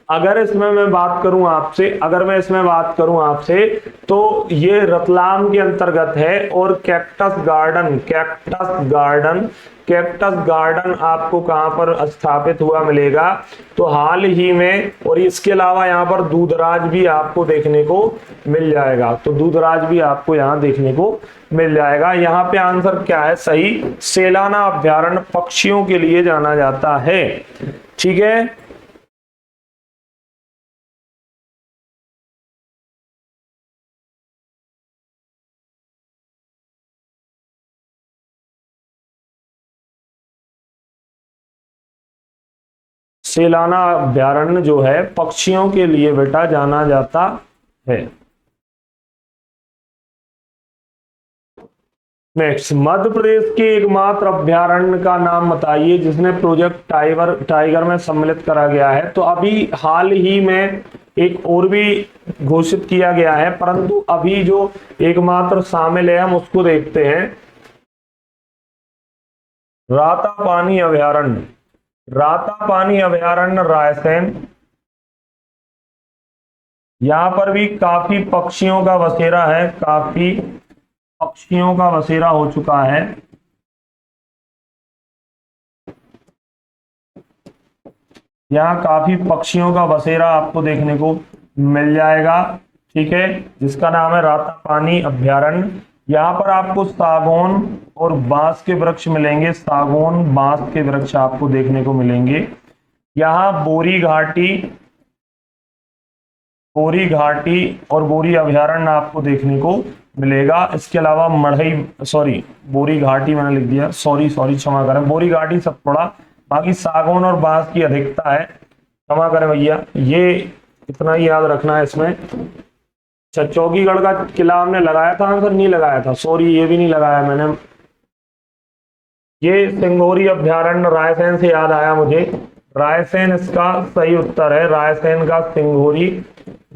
Speaker 1: अगर इसमें मैं बात करूं आपसे, अगर मैं इसमें बात करूं आपसे, तो ये रतलाम के अंतर्गत है। और कैक्टस गार्डन, कैक्टस गार्डन आपको कहां पर स्थापित हुआ मिलेगा, तो हाल ही में। और इसके अलावा यहाँ पर दूधराज भी आपको देखने को मिल जाएगा, तो दूधराज भी आपको यहाँ देखने को मिल जाएगा। यहाँ पे आंसर क्या है सही, सेलाना अभ्यारण्य पक्षियों के लिए जाना जाता है। ठीक है, सेलाना अभ्यारण्य जो है पक्षियों के लिए बेटा जाना जाता है। नेक्स्ट, मध्य प्रदेश के एकमात्र अभ्यारण्य का नाम बताइए जिसने प्रोजेक्ट टाइगर में सम्मिलित करा गया है। तो अभी हाल ही में एक और भी घोषित किया गया है, परंतु अभी जो एकमात्र शामिल है हम उसको देखते हैं। रातापानी अभ्यारण्य, रातापानी अभ्यारण्य रायसेन। यहां पर भी काफी पक्षियों का बसेरा है, काफी पक्षियों का बसेरा हो चुका है। यहाँ काफी पक्षियों का बसेरा आपको देखने को मिल जाएगा। ठीक है, जिसका नाम है रातापानी अभ्यारण्य। यहाँ पर आपको सागौन और बांस के वृक्ष मिलेंगे, सागौन बांस के वृक्ष आपको देखने को मिलेंगे। यहाँ बोरी घाटी और बोरी अभ्यारण्य आपको देखने को मिलेगा। इसके अलावा बोरी घाटी मैंने लिख दिया, सॉरी क्षमा करें, बोरी घाटी सब पड़ा, बाकी सागौन और बांस की अधिकता है, क्षमा करें भैया, ये इतना ही याद रखना है इसमें। अच्छा, चौकीगढ़ का किला हमने लगाया था आंसर, नहीं लगाया था, सॉरी ये भी नहीं लगाया मैंने। ये सिंगोरी अभ्यारण्य रायसेन से याद आया मुझे, रायसेन इसका सही उत्तर है, रायसेन का सिंगोरी,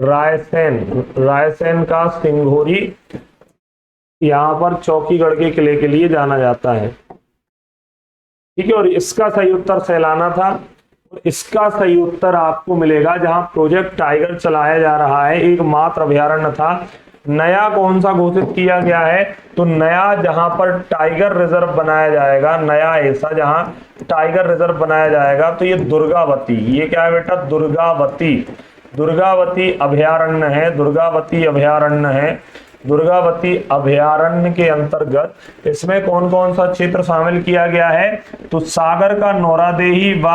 Speaker 1: रायसेन का सिंगोरी यहां पर चौकीगढ़ के किले के लिए जाना जाता है। ठीक है, और इसका सही उत्तर सैलाना था। इसका सही उत्तर आपको मिलेगा जहां प्रोजेक्ट टाइगर चलाया जा रहा है, एकमात्र अभ्यारण्य था। नया कौन सा घोषित किया गया है, तो नया जहां पर टाइगर रिजर्व बनाया जाएगा, नया ऐसा जहां टाइगर रिजर्व बनाया जाएगा, तो ये दुर्गावती, ये क्या है बेटा, दुर्गावती अभ्यारण्य है, दुर्गावती अभ्यारण्य के अंतर्गत इसमें कौन कौन सा क्षेत्र शामिल किया गया है, तो सागर का नौरादेही व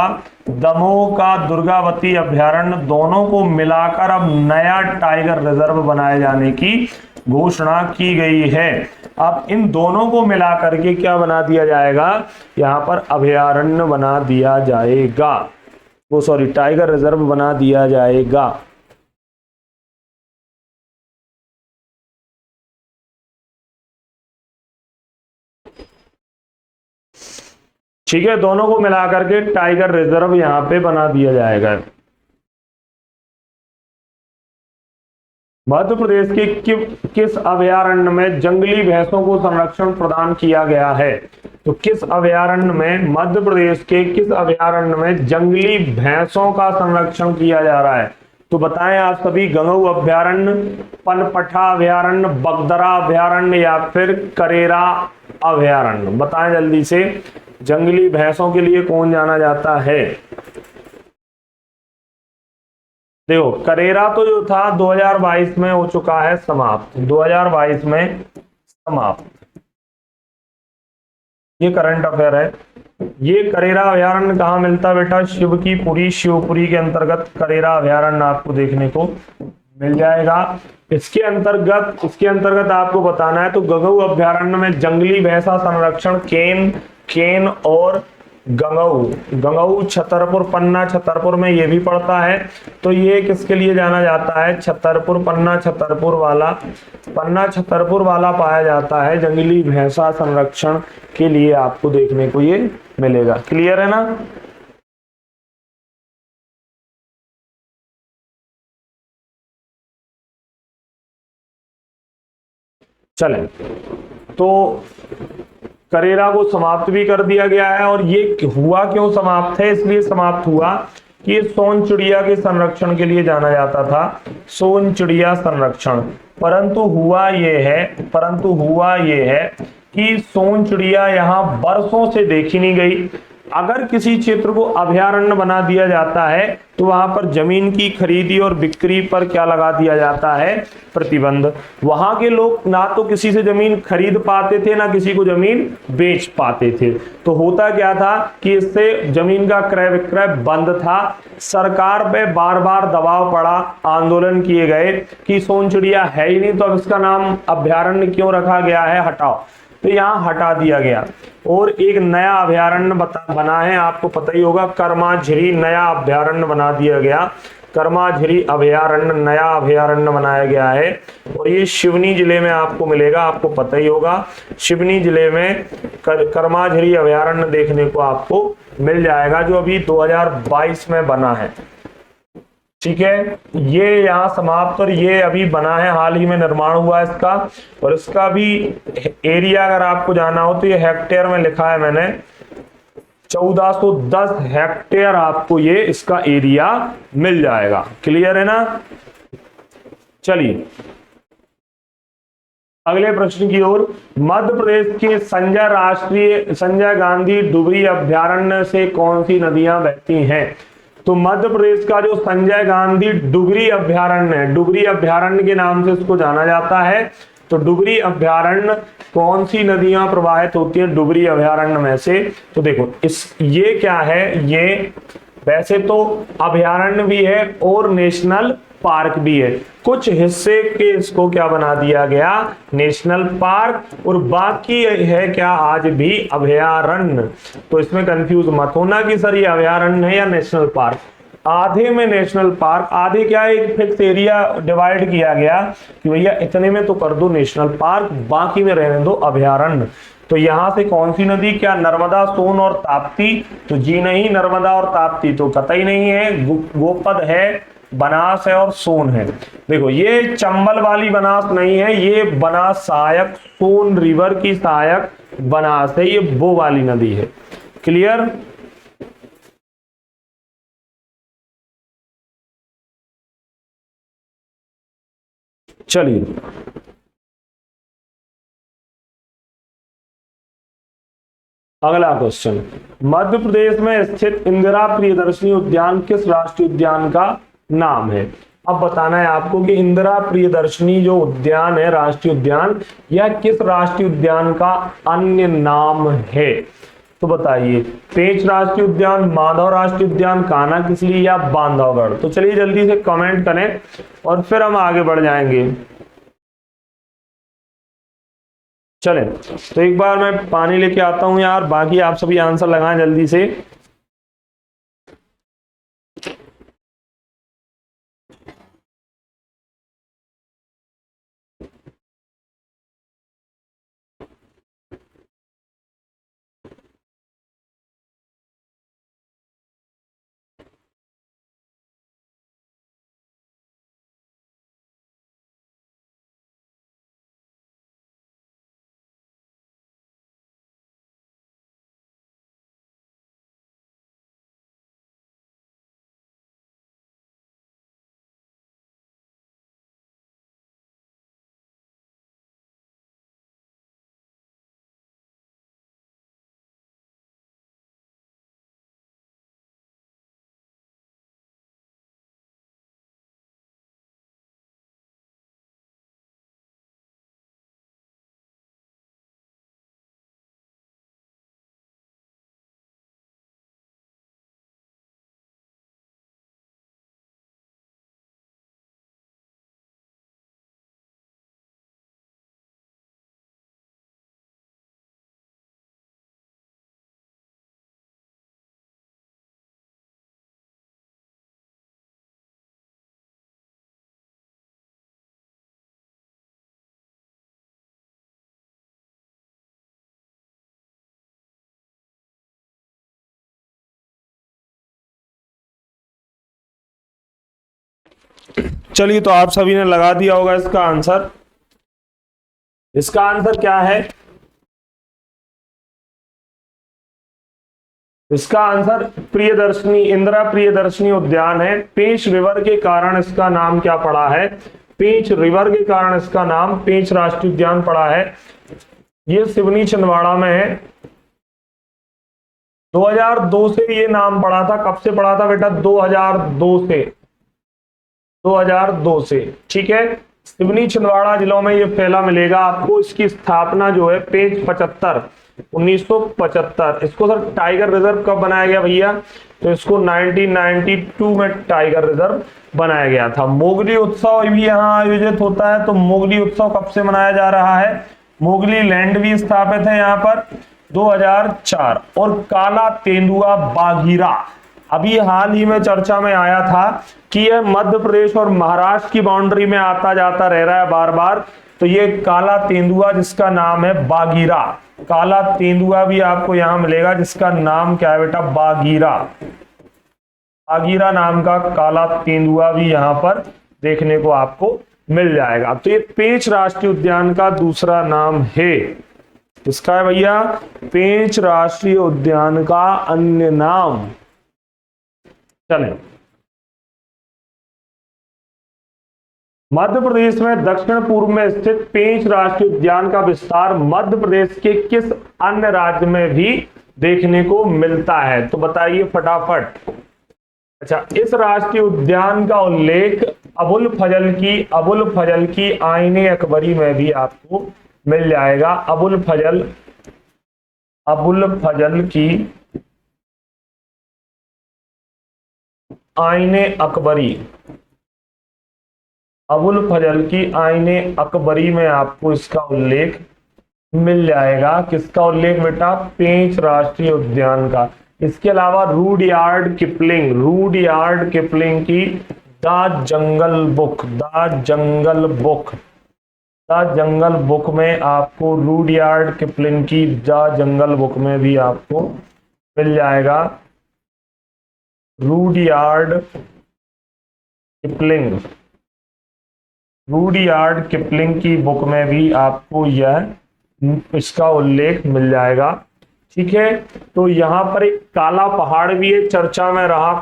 Speaker 1: दमोह का दुर्गावती अभ्यारण्य, दोनों को मिलाकर अब नया टाइगर रिजर्व बनाए जाने की घोषणा की गई है। अब इन दोनों को मिलाकर के क्या बना दिया जाएगा, यहाँ पर अभ्यारण्य बना दिया जाएगा, टाइगर रिजर्व बना दिया जाएगा। ठीक है, दोनों को मिलाकर के टाइगर रिजर्व यहां पे बना दिया जाएगा। मध्य प्रदेश के किस अभयारण्य में जंगली भैंसों को संरक्षण प्रदान किया गया है, तो किस अभयारण्य में, मध्य प्रदेश के किस अभयारण्य में जंगली भैंसों का संरक्षण किया जा रहा है, तो बताएं आप सभी, गंगऊ अभयारण्य, पनपठा अभयारण्य, बगदरा अभयारण्य या फिर करेरा अभयारण्य, बताएं जल्दी से, जंगली भैंसों के लिए कौन जाना जाता है। देखो, करेरा तो जो था 2022 में हो चुका है समाप्त, 2022 में समाप्त, ये करंट अफेयर है। ये करेरा अभयारण्य कहाँ मिलता है बेटा, शिवपुरी के अंतर्गत करेरा अभयारण्य आपको देखने को मिल जाएगा। इसके अंतर्गत आपको बताना है, तो गंगऊ अभयारण्य में जंगली भैंसा संरक्षण केन और गंगऊ छतरपुर, पन्ना छतरपुर में ये भी पड़ता है। तो ये किसके लिए जाना जाता है, पन्ना छतरपुर वाला पाया जाता है, जंगली भैंसा संरक्षण के लिए आपको देखने को ये मिलेगा। क्लियर है ना। चलें, तो करेरा को समाप्त भी कर दिया गया है। और ये हुआ क्यों समाप्त है, इसलिए समाप्त हुआ कि ये सोन चिड़िया के संरक्षण के लिए जाना जाता था, सोन चिड़िया संरक्षण। परंतु हुआ ये है कि सोन चिड़िया यहाँ बरसों से देखी नहीं गई। अगर किसी क्षेत्र को अभयारण्य बना दिया जाता है तो वहां पर जमीन की खरीदी और बिक्री पर क्या लगा दिया जाता है, प्रतिबंध। वहां के लोग ना तो किसी से जमीन खरीद पाते थे ना किसी को जमीन बेच पाते थे। तो होता क्या था कि इससे जमीन का क्रय विक्रय बंद था। सरकार पे बार बार दबाव पड़ा, आंदोलन किए गए कि सोन चिड़िया है ही नहीं तो अब इसका नाम अभयारण्य क्यों रखा गया है, हटाओ। तो यहाँ हटा दिया गया और एक नया अभयारण्य बना है, आपको पता ही होगा, कर्माझिरी नया अभयारण्य बना दिया गया। कर्माझिरी अभयारण्य नया अभयारण्य बनाया गया है और ये सिवनी जिले में आपको मिलेगा, आपको पता ही होगा। सिवनी जिले में कर्माझिरी अभयारण्य देखने को आपको मिल जाएगा, जो अभी 2022 में बना है। ठीक है, ये यहाँ समाप्त और ये अभी बना है, हाल ही में निर्माण हुआ है इसका। और इसका भी एरिया अगर आपको जाना हो तो ये हेक्टेयर में लिखा है मैंने, 1410 हेक्टेयर आपको ये इसका एरिया मिल जाएगा। क्लियर है ना? चलिए अगले प्रश्न की ओर। मध्य प्रदेश के संजय गांधी डुबरी अभयारण्य से कौन सी नदियां बहती हैं? तो मध्य प्रदेश का जो संजय गांधी डुगरी अभयारण्य है, डुगरी अभयारण्य के नाम से इसको जाना जाता है। तो डुगरी अभयारण्य कौन सी नदियां प्रवाहित होती हैं डुगरी अभयारण्य में से? तो देखो ये क्या है, ये वैसे तो अभयारण्य भी है और नेशनल पार्क भी है। कुछ हिस्से के इसको क्या बना दिया गया, नेशनल पार्क, और बाकी है क्या आज भी अभयारण्य। तो इसमें कंफ्यूज मत होना कि सर ये अभयारण्य है या नेशनल पार्क। आधे में नेशनल पार्क, आधे क्या है, एक फिक्स एरिया डिवाइड किया गया कि भैया इतने में तो कर दो नेशनल पार्क, बाकी में रहने दो अभयारण्य। तो यहां से कौन सी नदी, क्या नर्मदा, सोन और ताप्ती? तो जी नहीं, नर्मदा और ताप्ती तो कतई नहीं है। गोपद है, बनास है और सोन है। देखो ये चंबल वाली बनास नहीं है, ये बनास सहायक, सोन रिवर की सहायक बनास है, ये वो वाली नदी है। क्लियर? चलिए अगला क्वेश्चन। मध्य प्रदेश में स्थित इंदिरा प्रियदर्शनी उद्यान किस राष्ट्रीय उद्यान का नाम है? अब बताना है आपको कि इंदिरा प्रियदर्शनी जो उद्यान है, राष्ट्रीय उद्यान, यह किस राष्ट्रीय उद्यान का अन्य नाम है? तो बताइए, पेंच राष्ट्रीय उद्यान, माधव राष्ट्रीय उद्यान, कान्हा किसली या बांधवगढ़? तो चलिए जल्दी से कमेंट करें और फिर हम आगे बढ़ जाएंगे। चलें तो एक बार मैं पानी लेके आता हूं यार, बाकी आप सभी आंसर लगाएं जल्दी से। चलिए तो आप सभी ने लगा दिया होगा इसका आंसर। इसका आंसर क्या है? इसका आंसर प्रियदर्शनी, इंदिरा प्रियदर्शनी उद्यान है। पेंच रिवर के कारण इसका नाम क्या पड़ा है? पेंच रिवर के कारण इसका नाम पेंच राष्ट्रीय उद्यान पड़ा है। ये सिवनी छिंदवाड़ा में है। 2002 से ये नाम पड़ा था। कब से पड़ा था बेटा? 2002 से, 2002 से। ठीक है, सिवनी छिंदवाड़ा जिलों में ये फैला मिलेगा आपको। इसकी स्थापना जो है पेंच 1975। इसको सर टाइगर रिजर्व कब बनाया गया भैया? तो इसको 1992 में टाइगर रिजर्व बनाया गया था। मोगली उत्सव भी यहाँ आयोजित होता है। तो मोगली उत्सव कब से मनाया जा रहा है? मोगली लैंड भी स्थापित है यहाँ पर 2004। और काला तेंदुआ बाघीरा अभी हाल ही में चर्चा में आया था कि यह मध्य प्रदेश और महाराष्ट्र की बाउंड्री में आता जाता रह रहा है बार बार। तो ये काला तेंदुआ जिसका नाम है बाघीरा, काला तेंदुआ भी आपको यहां मिलेगा जिसका नाम क्या है बेटा? बाघीरा। बाघीरा नाम का काला तेंदुआ भी यहां पर देखने को आपको मिल जाएगा। तो ये पेंच राष्ट्रीय उद्यान का दूसरा नाम है। इसका है भैया पेंच राष्ट्रीय उद्यान का अन्य नाम। चलें, मध्य प्रदेश में दक्षिण पूर्व में स्थित पेंच राष्ट्रीय उद्यान का विस्तार मध्य प्रदेश के किस अन्य राज्य में भी देखने को मिलता है? तो बताइए फटाफट। अच्छा, इस राष्ट्रीय उद्यान का उल्लेख अबुल फजल की आईने अकबरी में भी आपको मिल जाएगा। अबुल फजल की आईने अकबरी, अबुल फजल की आईने अकबरी में आपको इसका उल्लेख मिल जाएगा। किसका उल्लेख बेटा? पेंच राष्ट्रीय उद्यान का। इसके अलावा रूडयार्ड किपलिंग की द जंगल बुक में आपको रूडयार्ड किपलिंग की द जंगल बुक में भी आपको मिल जाएगा। रूडयार्ड किपलिंग की बुक में भी आपको इसका उल्लेख मिल जाएगा। ठीक है, तो यहां पर एक काला पहाड़ भी है, चर्चा में रहा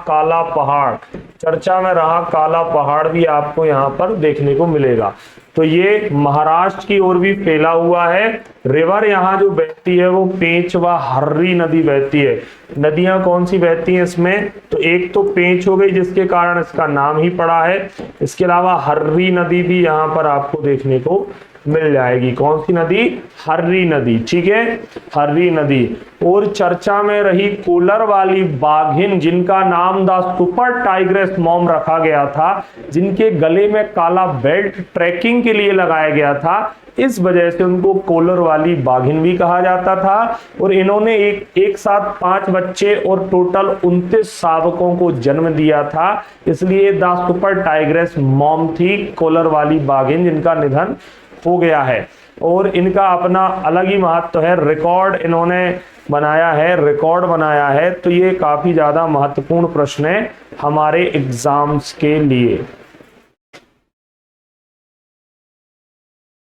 Speaker 1: काला पहाड़ भी आपको यहां पर देखने को मिलेगा। तो ये महाराष्ट्र की ओर भी फैला हुआ है। रिवर यहाँ जो बहती है वो पेंच व हर्री नदी बहती है। नदियां कौन सी बहती हैं इसमें? तो एक तो पेंच हो गई जिसके कारण इसका नाम ही पड़ा है। इसके अलावा हर्री नदी भी यहाँ पर आपको देखने को मिल जाएगी। कौन सी नदी? हर्री नदी। ठीक है, हर्री नदी। और चर्चा में रही कोलर वाली बाघिन जिनका नाम द सुपर टाइग्रेस मॉम रखा गया था, जिनके गले में काला बेल्ट ट्रैकिंग के लिए लगाया गया था, इस वजह से उनको कोलर वाली बाघिन भी कहा जाता था। और इन्होंने एक साथ 5 बच्चे और टोटल 29 शावकों को जन्म दिया था, इसलिए द सुपर टाइग्रेस मॉम थी कोलर वाली बाघिन जिनका निधन हो गया है। और इनका अपना अलग ही महत्व है। रिकॉर्ड इन्होंने बनाया है। तो ये काफी ज्यादा महत्वपूर्ण प्रश्न है हमारे एग्जाम्स के लिए।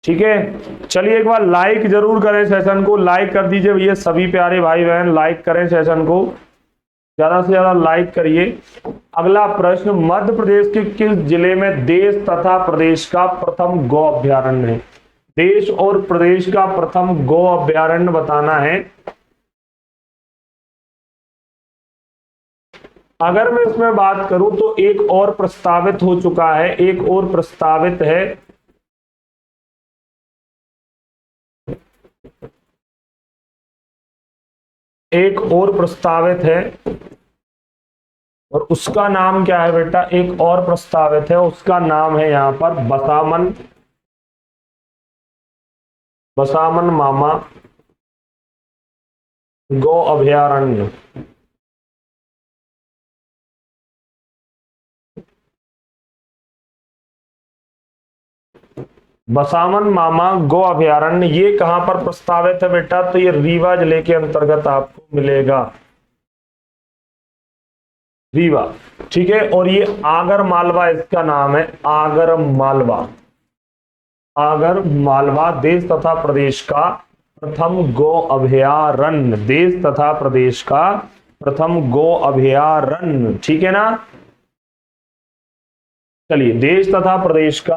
Speaker 1: ठीक है, चलिए एक बार लाइक जरूर करें सेशन को, लाइक कर दीजिए भैया सभी प्यारे भाई बहन, लाइक करें सेशन को, ज्यादा से ज्यादा लाइक करिए। अगला प्रश्न, मध्य प्रदेश के किस जिले में देश तथा प्रदेश का प्रथम गौ अभ्यारण्य है? देश और प्रदेश का प्रथम गौ अभ्यारण्य बताना है। अगर मैं इसमें बात करूं तो एक और प्रस्तावित हो चुका है, एक और प्रस्तावित है, और उसका नाम क्या है बेटा? एक और प्रस्तावित है, उसका नाम है यहां पर बसामन मामा गौ अभयारण्य। बसामन मामा गौ अभयारण्य ये कहां पर प्रस्तावित है बेटा? तो ये रीवा जिले के अंतर्गत आपको मिलेगा, रीवा। ठीक है, और ये आगर मालवा इसका नाम है, आगर मालवा देश तथा प्रदेश का प्रथम गौ अभयारण्य, देश तथा प्रदेश का प्रथम गो अभयारण्य, ठीक है ना। चलिए, देश तथा प्रदेश का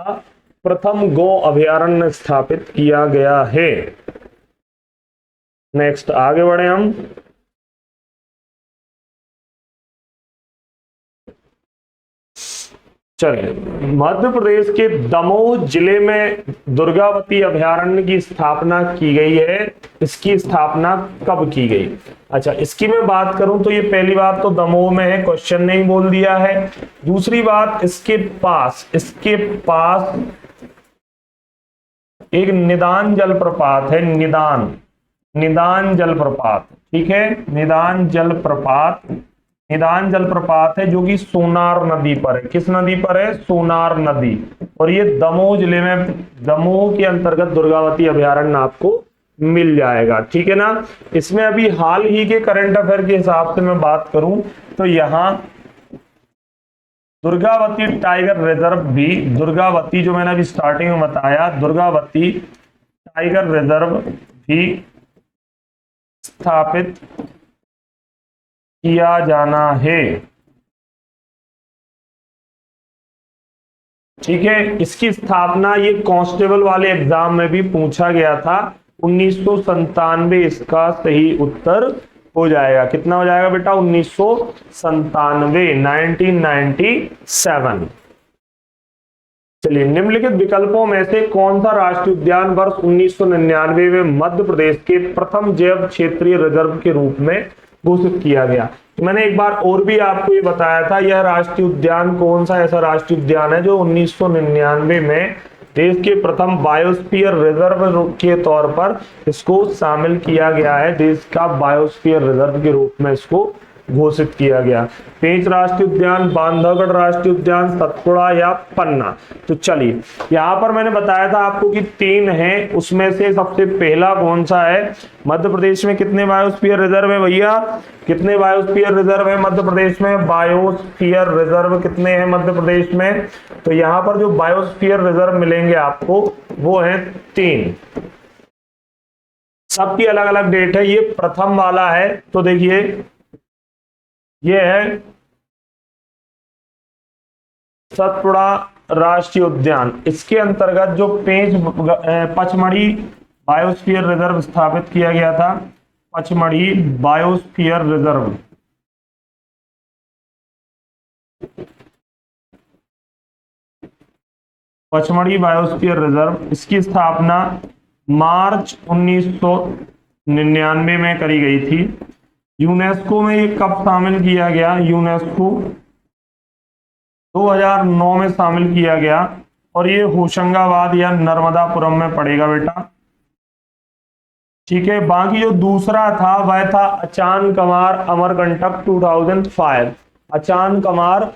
Speaker 1: प्रथम गो अभयारण्य स्थापित किया गया है। नेक्स्ट आगे बढ़े हम। चलिए, मध्य प्रदेश के दमोह जिले में दुर्गावती अभयारण्य की स्थापना की गई है। इसकी स्थापना कब की गई? अच्छा, इसकी मैं बात करूं तो ये पहली बात तो दमोह में है, क्वेश्चन ने ही बोल दिया है। दूसरी बात, इसके पास एक निदान जलप्रपात है, निदान जलप्रपात, ठीक है, निदान जलप्रपात है जो कि सोनार नदी पर है। किस नदी पर है? सोनार नदी। और ये दमोह जिले में, दमोह के अंतर्गत दुर्गावती अभयारण्य आपको मिल जाएगा, ठीक है ना। इसमें अभी हाल ही के करंट अफेयर के हिसाब से मैं बात करूं तो यहां दुर्गावती टाइगर रिजर्व भी, दुर्गावती जो मैंने अभी स्टार्टिंग में बताया, दुर्गावती टाइगर रिजर्व भी स्थापित किया जाना है, ठीक है। इसकी स्थापना ये कांस्टेबल वाले एग्जाम में भी पूछा गया था। 1997 इसका सही उत्तर हो जाएगा। कितना हो जाएगा बेटा? 1997, 1997। चलिए, निम्नलिखित विकल्पों में से कौन सा राष्ट्रीय उद्यान वर्ष 1999 में मध्य प्रदेश के प्रथम जैव क्षेत्रीय रिजर्व के रूप में घोषित किया गया? तो मैंने एक बार और भी आपको ये बताया था, यह राष्ट्रीय उद्यान कौन सा ऐसा राष्ट्रीय उद्यान है जो 1999 में देश के प्रथम बायोस्फीयर रिजर्व के तौर पर इसको शामिल किया गया है। देश का बायोस्फीयर रिजर्व के रूप में इसको घोषित किया गया। पेंच राष्ट्रीय उद्यान, बांधवगढ़ राष्ट्रीय उद्यान, सतपुड़ा या पन्ना। तो चलिए, यहां पर मैंने बताया था आपको कि 3 हैं, उसमें से सबसे पहला कौन सा है? मध्य प्रदेश में कितने बायोस्फीयर रिजर्व है भैया? कितने बायोस्फीयर रिजर्व है मध्य प्रदेश में? बायोस्फीयर रिजर्व कितने हैं मध्य प्रदेश में? तो यहां पर जो बायोस्फीयर रिजर्व मिलेंगे आपको वो है 3। सबकी अलग अलग डेट है। ये प्रथम वाला है, तो देखिए ये है सतपुड़ा राष्ट्रीय उद्यान। इसके अंतर्गत जो पचमढ़ी बायोस्फीयर रिजर्व स्थापित किया गया था, Pachmarhi biosphere reserve, Pachmarhi biosphere reserve, इसकी स्थापना मार्च 1999 में करी गई थी। यूनेस्को में ये कब शामिल किया गया? यूनेस्को 2009 में शामिल किया गया। और ये होशंगाबाद या नर्मदापुरम में पड़ेगा बेटा, ठीक है। बाकी जो दूसरा था वह था अचान कमार अमरकंटक 2005, अचान कमार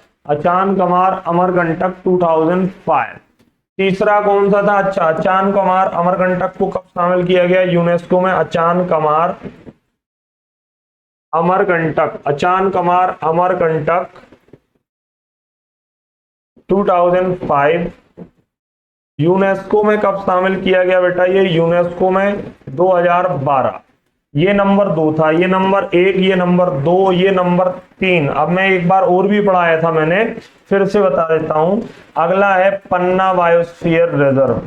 Speaker 1: अमरकंटक 2005। तीसरा कौन सा था? अच्छा, अचान कमार अमरकंटक को कब शामिल किया गया यूनेस्को में? अचान कमार अमरकंटक 2005 यूनेस्को में कब शामिल किया गया बेटा? ये यूनेस्को में 2012। ये नंबर 2 था, ये नंबर 1, ये नंबर 2, ये नंबर 3। अब मैं एक बार और भी पढ़ाया था मैंने, फिर से बता देता हूं। अगला है पन्ना बायोस्फीयर रिजर्व,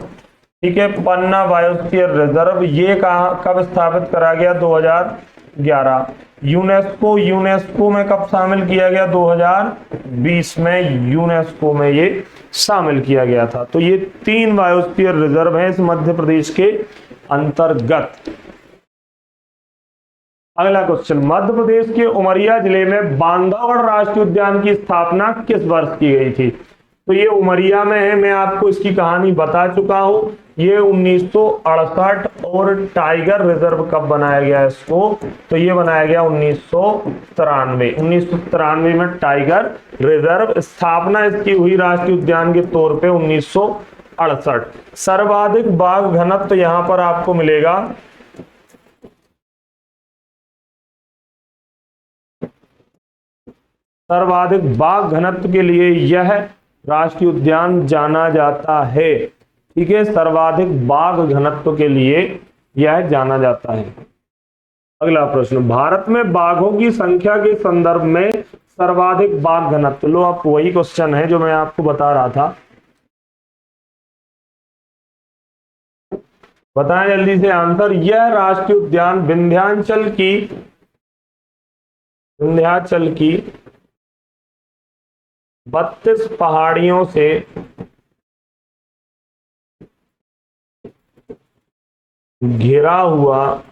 Speaker 1: ठीक है। पन्ना बायोस्फीयर रिजर्व ये कब स्थापित करा गया? 2011। यूनेस्को में कब शामिल किया गया? 2020 में यूनेस्को में ये शामिल किया गया था। तो ये 3 बायोस्फीयर रिजर्व हैं इस मध्य प्रदेश के अंतर्गत। अगला क्वेश्चन, मध्य प्रदेश के उमरिया जिले में बांधवगढ़ राष्ट्रीय उद्यान की स्थापना किस वर्ष की गई थी? तो ये उमरिया में है, मैं आपको इसकी कहानी बता चुका हूं। ये 1968। और टाइगर रिजर्व कब बनाया गया इसको? तो ये बनाया गया 1993 में टाइगर रिजर्व। स्थापना इसकी हुई राष्ट्रीय उद्यान के तौर पे 1968। सर्वाधिक बाघ घनत्व यहां पर आपको मिलेगा सर्वाधिक बाघ घनत्व के लिए यह राष्ट्रीय उद्यान जाना जाता है, ठीक है। सर्वाधिक बाघ घनत्व के लिए यह जाना जाता है। अगला प्रश्न, भारत में बाघों की संख्या के संदर्भ में सर्वाधिक बाघ घनत्व। लो, आप वही क्वेश्चन है जो मैं आपको बता रहा था। बताएं जल्दी से आंसर। यह राष्ट्रीय उद्यान विंध्याचल की 32 पहाड़ियों से घिरा हुआ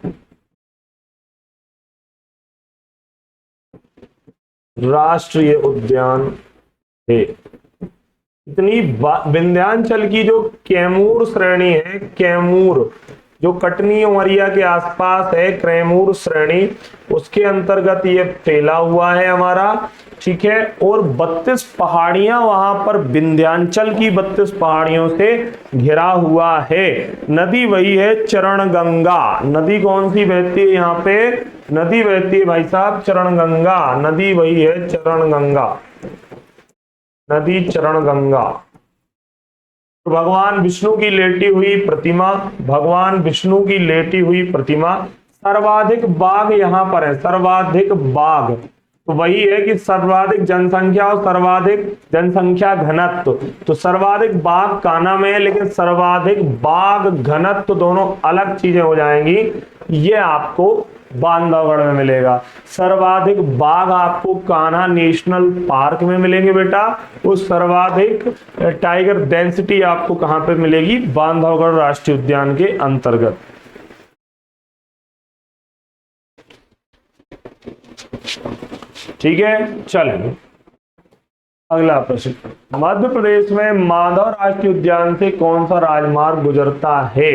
Speaker 1: राष्ट्रीय उद्यान है। इतनी विंध्याचल की जो कैमूर श्रेणी है, कैमूर जो कटनी उमरिया के आसपास है, कैमूर श्रेणी, उसके अंतर्गत ये फैला हुआ है हमारा, ठीक है। और 32 पहाड़ियां वहां पर विंध्याचल की 32 पहाड़ियों से घिरा हुआ है। नदी वही है चरण गंगा। नदी कौन सी बहती है यहाँ पे? नदी बहती है भाई साहब चरण गंगा। नदी वही है चरण गंगा, नदी चरण गंगा। भगवान विष्णु की लेटी हुई प्रतिमा, भगवान विष्णु की लेटी हुई प्रतिमा। सर्वाधिक बाघ यहां पर है, सर्वाधिक बाघ तो वही है कि सर्वाधिक जनसंख्या और सर्वाधिक जनसंख्या घनत्व। तो सर्वाधिक बाघ कान्हा में है, लेकिन सर्वाधिक बाघ घनत्व दोनों अलग चीजें हो जाएंगी। ये आपको बांधवगढ़ में मिलेगा। सर्वाधिक बाघ आपको कान्हा नेशनल पार्क में मिलेंगे बेटा। उस सर्वाधिक टाइगर डेंसिटी आपको कहां पे मिलेगी? बांधवगढ़ राष्ट्रीय उद्यान के अंतर्गत। ठीक है, चलें अगला प्रश्न। मध्य प्रदेश में माधव राष्ट्रीय उद्यान से कौन सा राजमार्ग गुजरता है?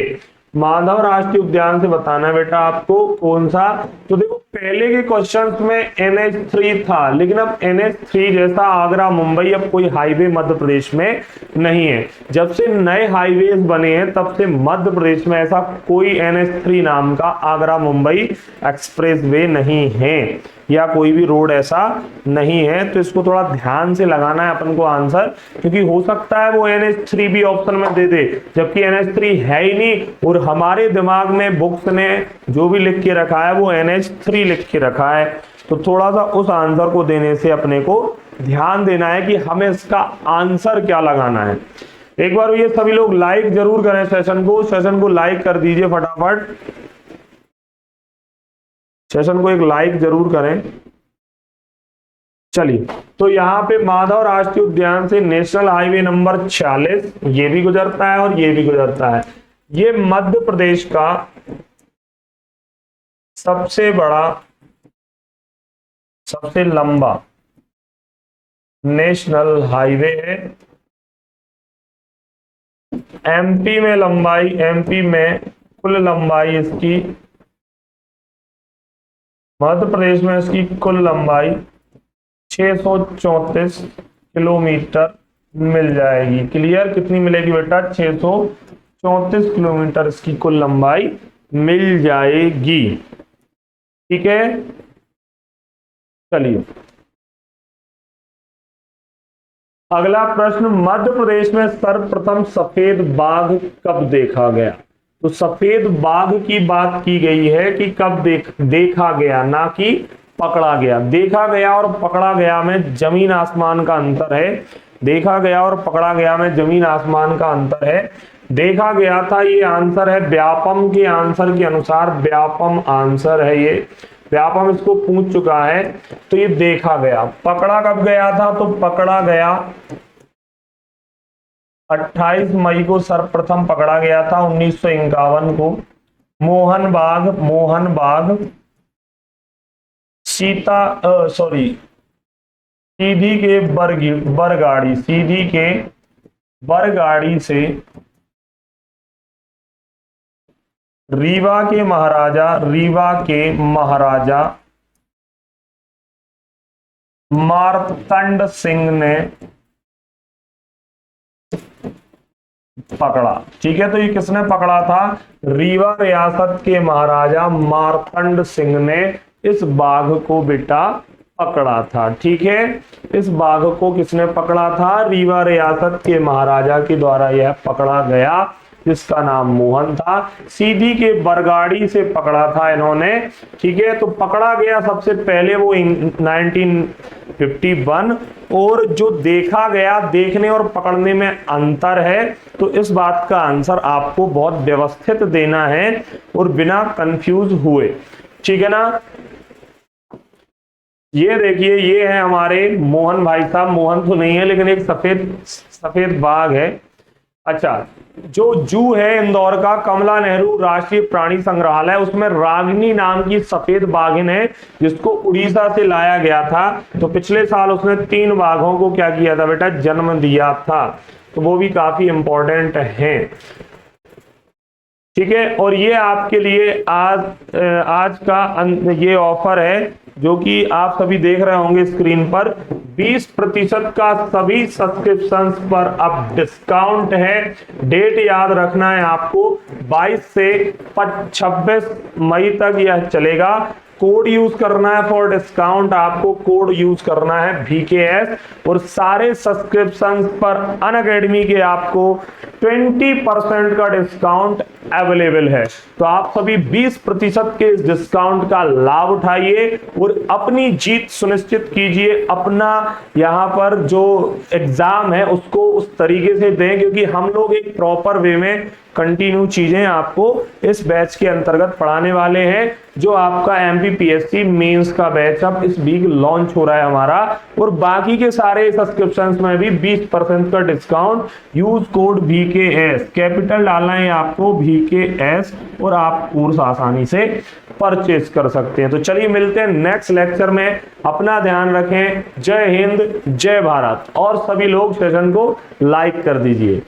Speaker 1: माधव राष्ट्रीय उद्यान से बताना है बेटा आपको कौन सा। तो देखो, पहले के क्वेश्चंस में NH3 था, लेकिन अब NH3 जैसा आगरा मुंबई अब कोई हाईवे मध्य प्रदेश में नहीं है। जब से नए हाईवे बने हैं तब से मध्य प्रदेश में ऐसा कोई NH3 नाम का आगरा मुंबई एक्सप्रेसवे नहीं है, या कोई भी रोड ऐसा नहीं है। तो इसको थोड़ा ध्यान से लगाना है अपन को आंसर, क्योंकि हो सकता है वो NH3 भी ऑप्शन में दे दे, जबकि NH3 है ही नहीं, और हमारे दिमाग में बुक्स ने जो भी लिख के रखा है वो NH3 लिख के रखा है। तो थोड़ा सा उस आंसर को देने से अपने को ध्यान देना है कि हमें इसका आंसर क्या लगाना है। एक बार ये सभी लोग लाइक जरूर करें सेशन को लाइक कर दीजिए फटाफट। सेशन को एक लाइक जरूर करें। चलिए, तो यहाँ पे माधव राष्ट्रीय उद्यान से नेशनल हाईवे नंबर 46 ये भी गुजरता है और ये भी गुजरता है। ये मध्य प्रदेश का सबसे बड़ा, सबसे लंबा नेशनल हाईवे है। एमपी में कुल लंबाई इसकी, मध्य प्रदेश में इसकी कुल लंबाई 634 किलोमीटर मिल जाएगी। क्लियर? कितनी मिलेगी बेटा? 634 किलोमीटर इसकी कुल लंबाई मिल जाएगी। ठीक है, चलिए अगला प्रश्न। मध्य प्रदेश में सर्वप्रथम सफेद बाघ कब देखा गया? तो सफेद बाघ की बात की गई है कि कब देखा गया, ना कि पकड़ा गया। देखा गया और पकड़ा गया में जमीन आसमान का अंतर है। देखा गया और पकड़ा गया में जमीन आसमान का अंतर है। देखा गया था, ये आंसर है व्यापम के आंसर के अनुसार, व्यापम आंसर है ये, व्यापम इसको पूछ चुका है। तो ये देखा गया। पकड़ा कब गया था? तो पकड़ा गया 28 मई को सर्वप्रथम पकड़ा गया था 1951 को। मोहन बाघ सीधी के बरगाड़ी से रीवा के महाराजा मार्तंड सिंह ने पकड़ा। ठीक है, तो ये किसने पकड़ा था? रीवा रियासत के महाराजा मार्तंड सिंह ने इस बाघ को बेटा पकड़ा था। ठीक है, इस बाघ को किसने पकड़ा था? रीवा रियासत के महाराजा के द्वारा यह पकड़ा गया जिसका नाम मोहन था। सीधी के बरगाड़ी से पकड़ा था इन्होंने, ठीक है। तो पकड़ा गया सबसे पहले वो 1951, और जो देखा गया, देखने और पकड़ने में अंतर है, तो इस बात का आंसर आपको बहुत व्यवस्थित देना है और बिना कंफ्यूज हुए, ठीक है ना। ये देखिए, ये है हमारे मोहन भाई साहब। मोहन तो नहीं है लेकिन एक सफेद बाघ है। अच्छा, जो जू है इंदौर का, कमला नेहरू राष्ट्रीय प्राणी संग्रहालय, उसमें रागिनी नाम की सफेद बाघिन है जिसको उड़ीसा से लाया गया था। तो पिछले साल उसने 3 बाघों को क्या किया था बेटा, जन्म दिया था। तो वो भी काफी इंपॉर्टेंट है, ठीक है। और ये आपके लिए आज का ये ऑफर है जो कि आप सभी देख रहे होंगे स्क्रीन पर। 20% का सभी सब्सक्रिप्शंस पर अब डिस्काउंट है। डेट याद रखना है आपको, 22 से 26 मई तक यह चलेगा। कोड यूज करना है फॉर डिस्काउंट, आपको कोड यूज करना है VKS, और सारे सब्सक्रिप्शंस पर अनअकैडमी के आपको 20% का डिस्काउंट अवेलेबल है। तो आप सभी 20% के इस डिस्काउंट का लाभ उठाइए और अपनी जीत सुनिश्चित कीजिए। अपना यहाँ पर जो एग्जाम है उसको उस तरीके से दें, क्योंकि हम लोग एक प्रॉपर वे में कंटिन्यू चीजें आपको इस बैच के अंतर्गत पढ़ाने वाले हैं। जो आपका MPPSC मेंस का बैच अब इस वीक लॉन्च हो रहा है हमारा, और बाकी के सारे सब्सक्रिप्शंस में भी 20% का discount. Use code VKS, capital डालना है आपको VKS, और आप कोर्स आसानी से परचेज कर सकते हैं। तो चलिए मिलते हैं नेक्स्ट लेक्चर में। अपना ध्यान रखें। जय हिंद, जय भारत, और सभी लोग सेशन को लाइक कर दीजिए।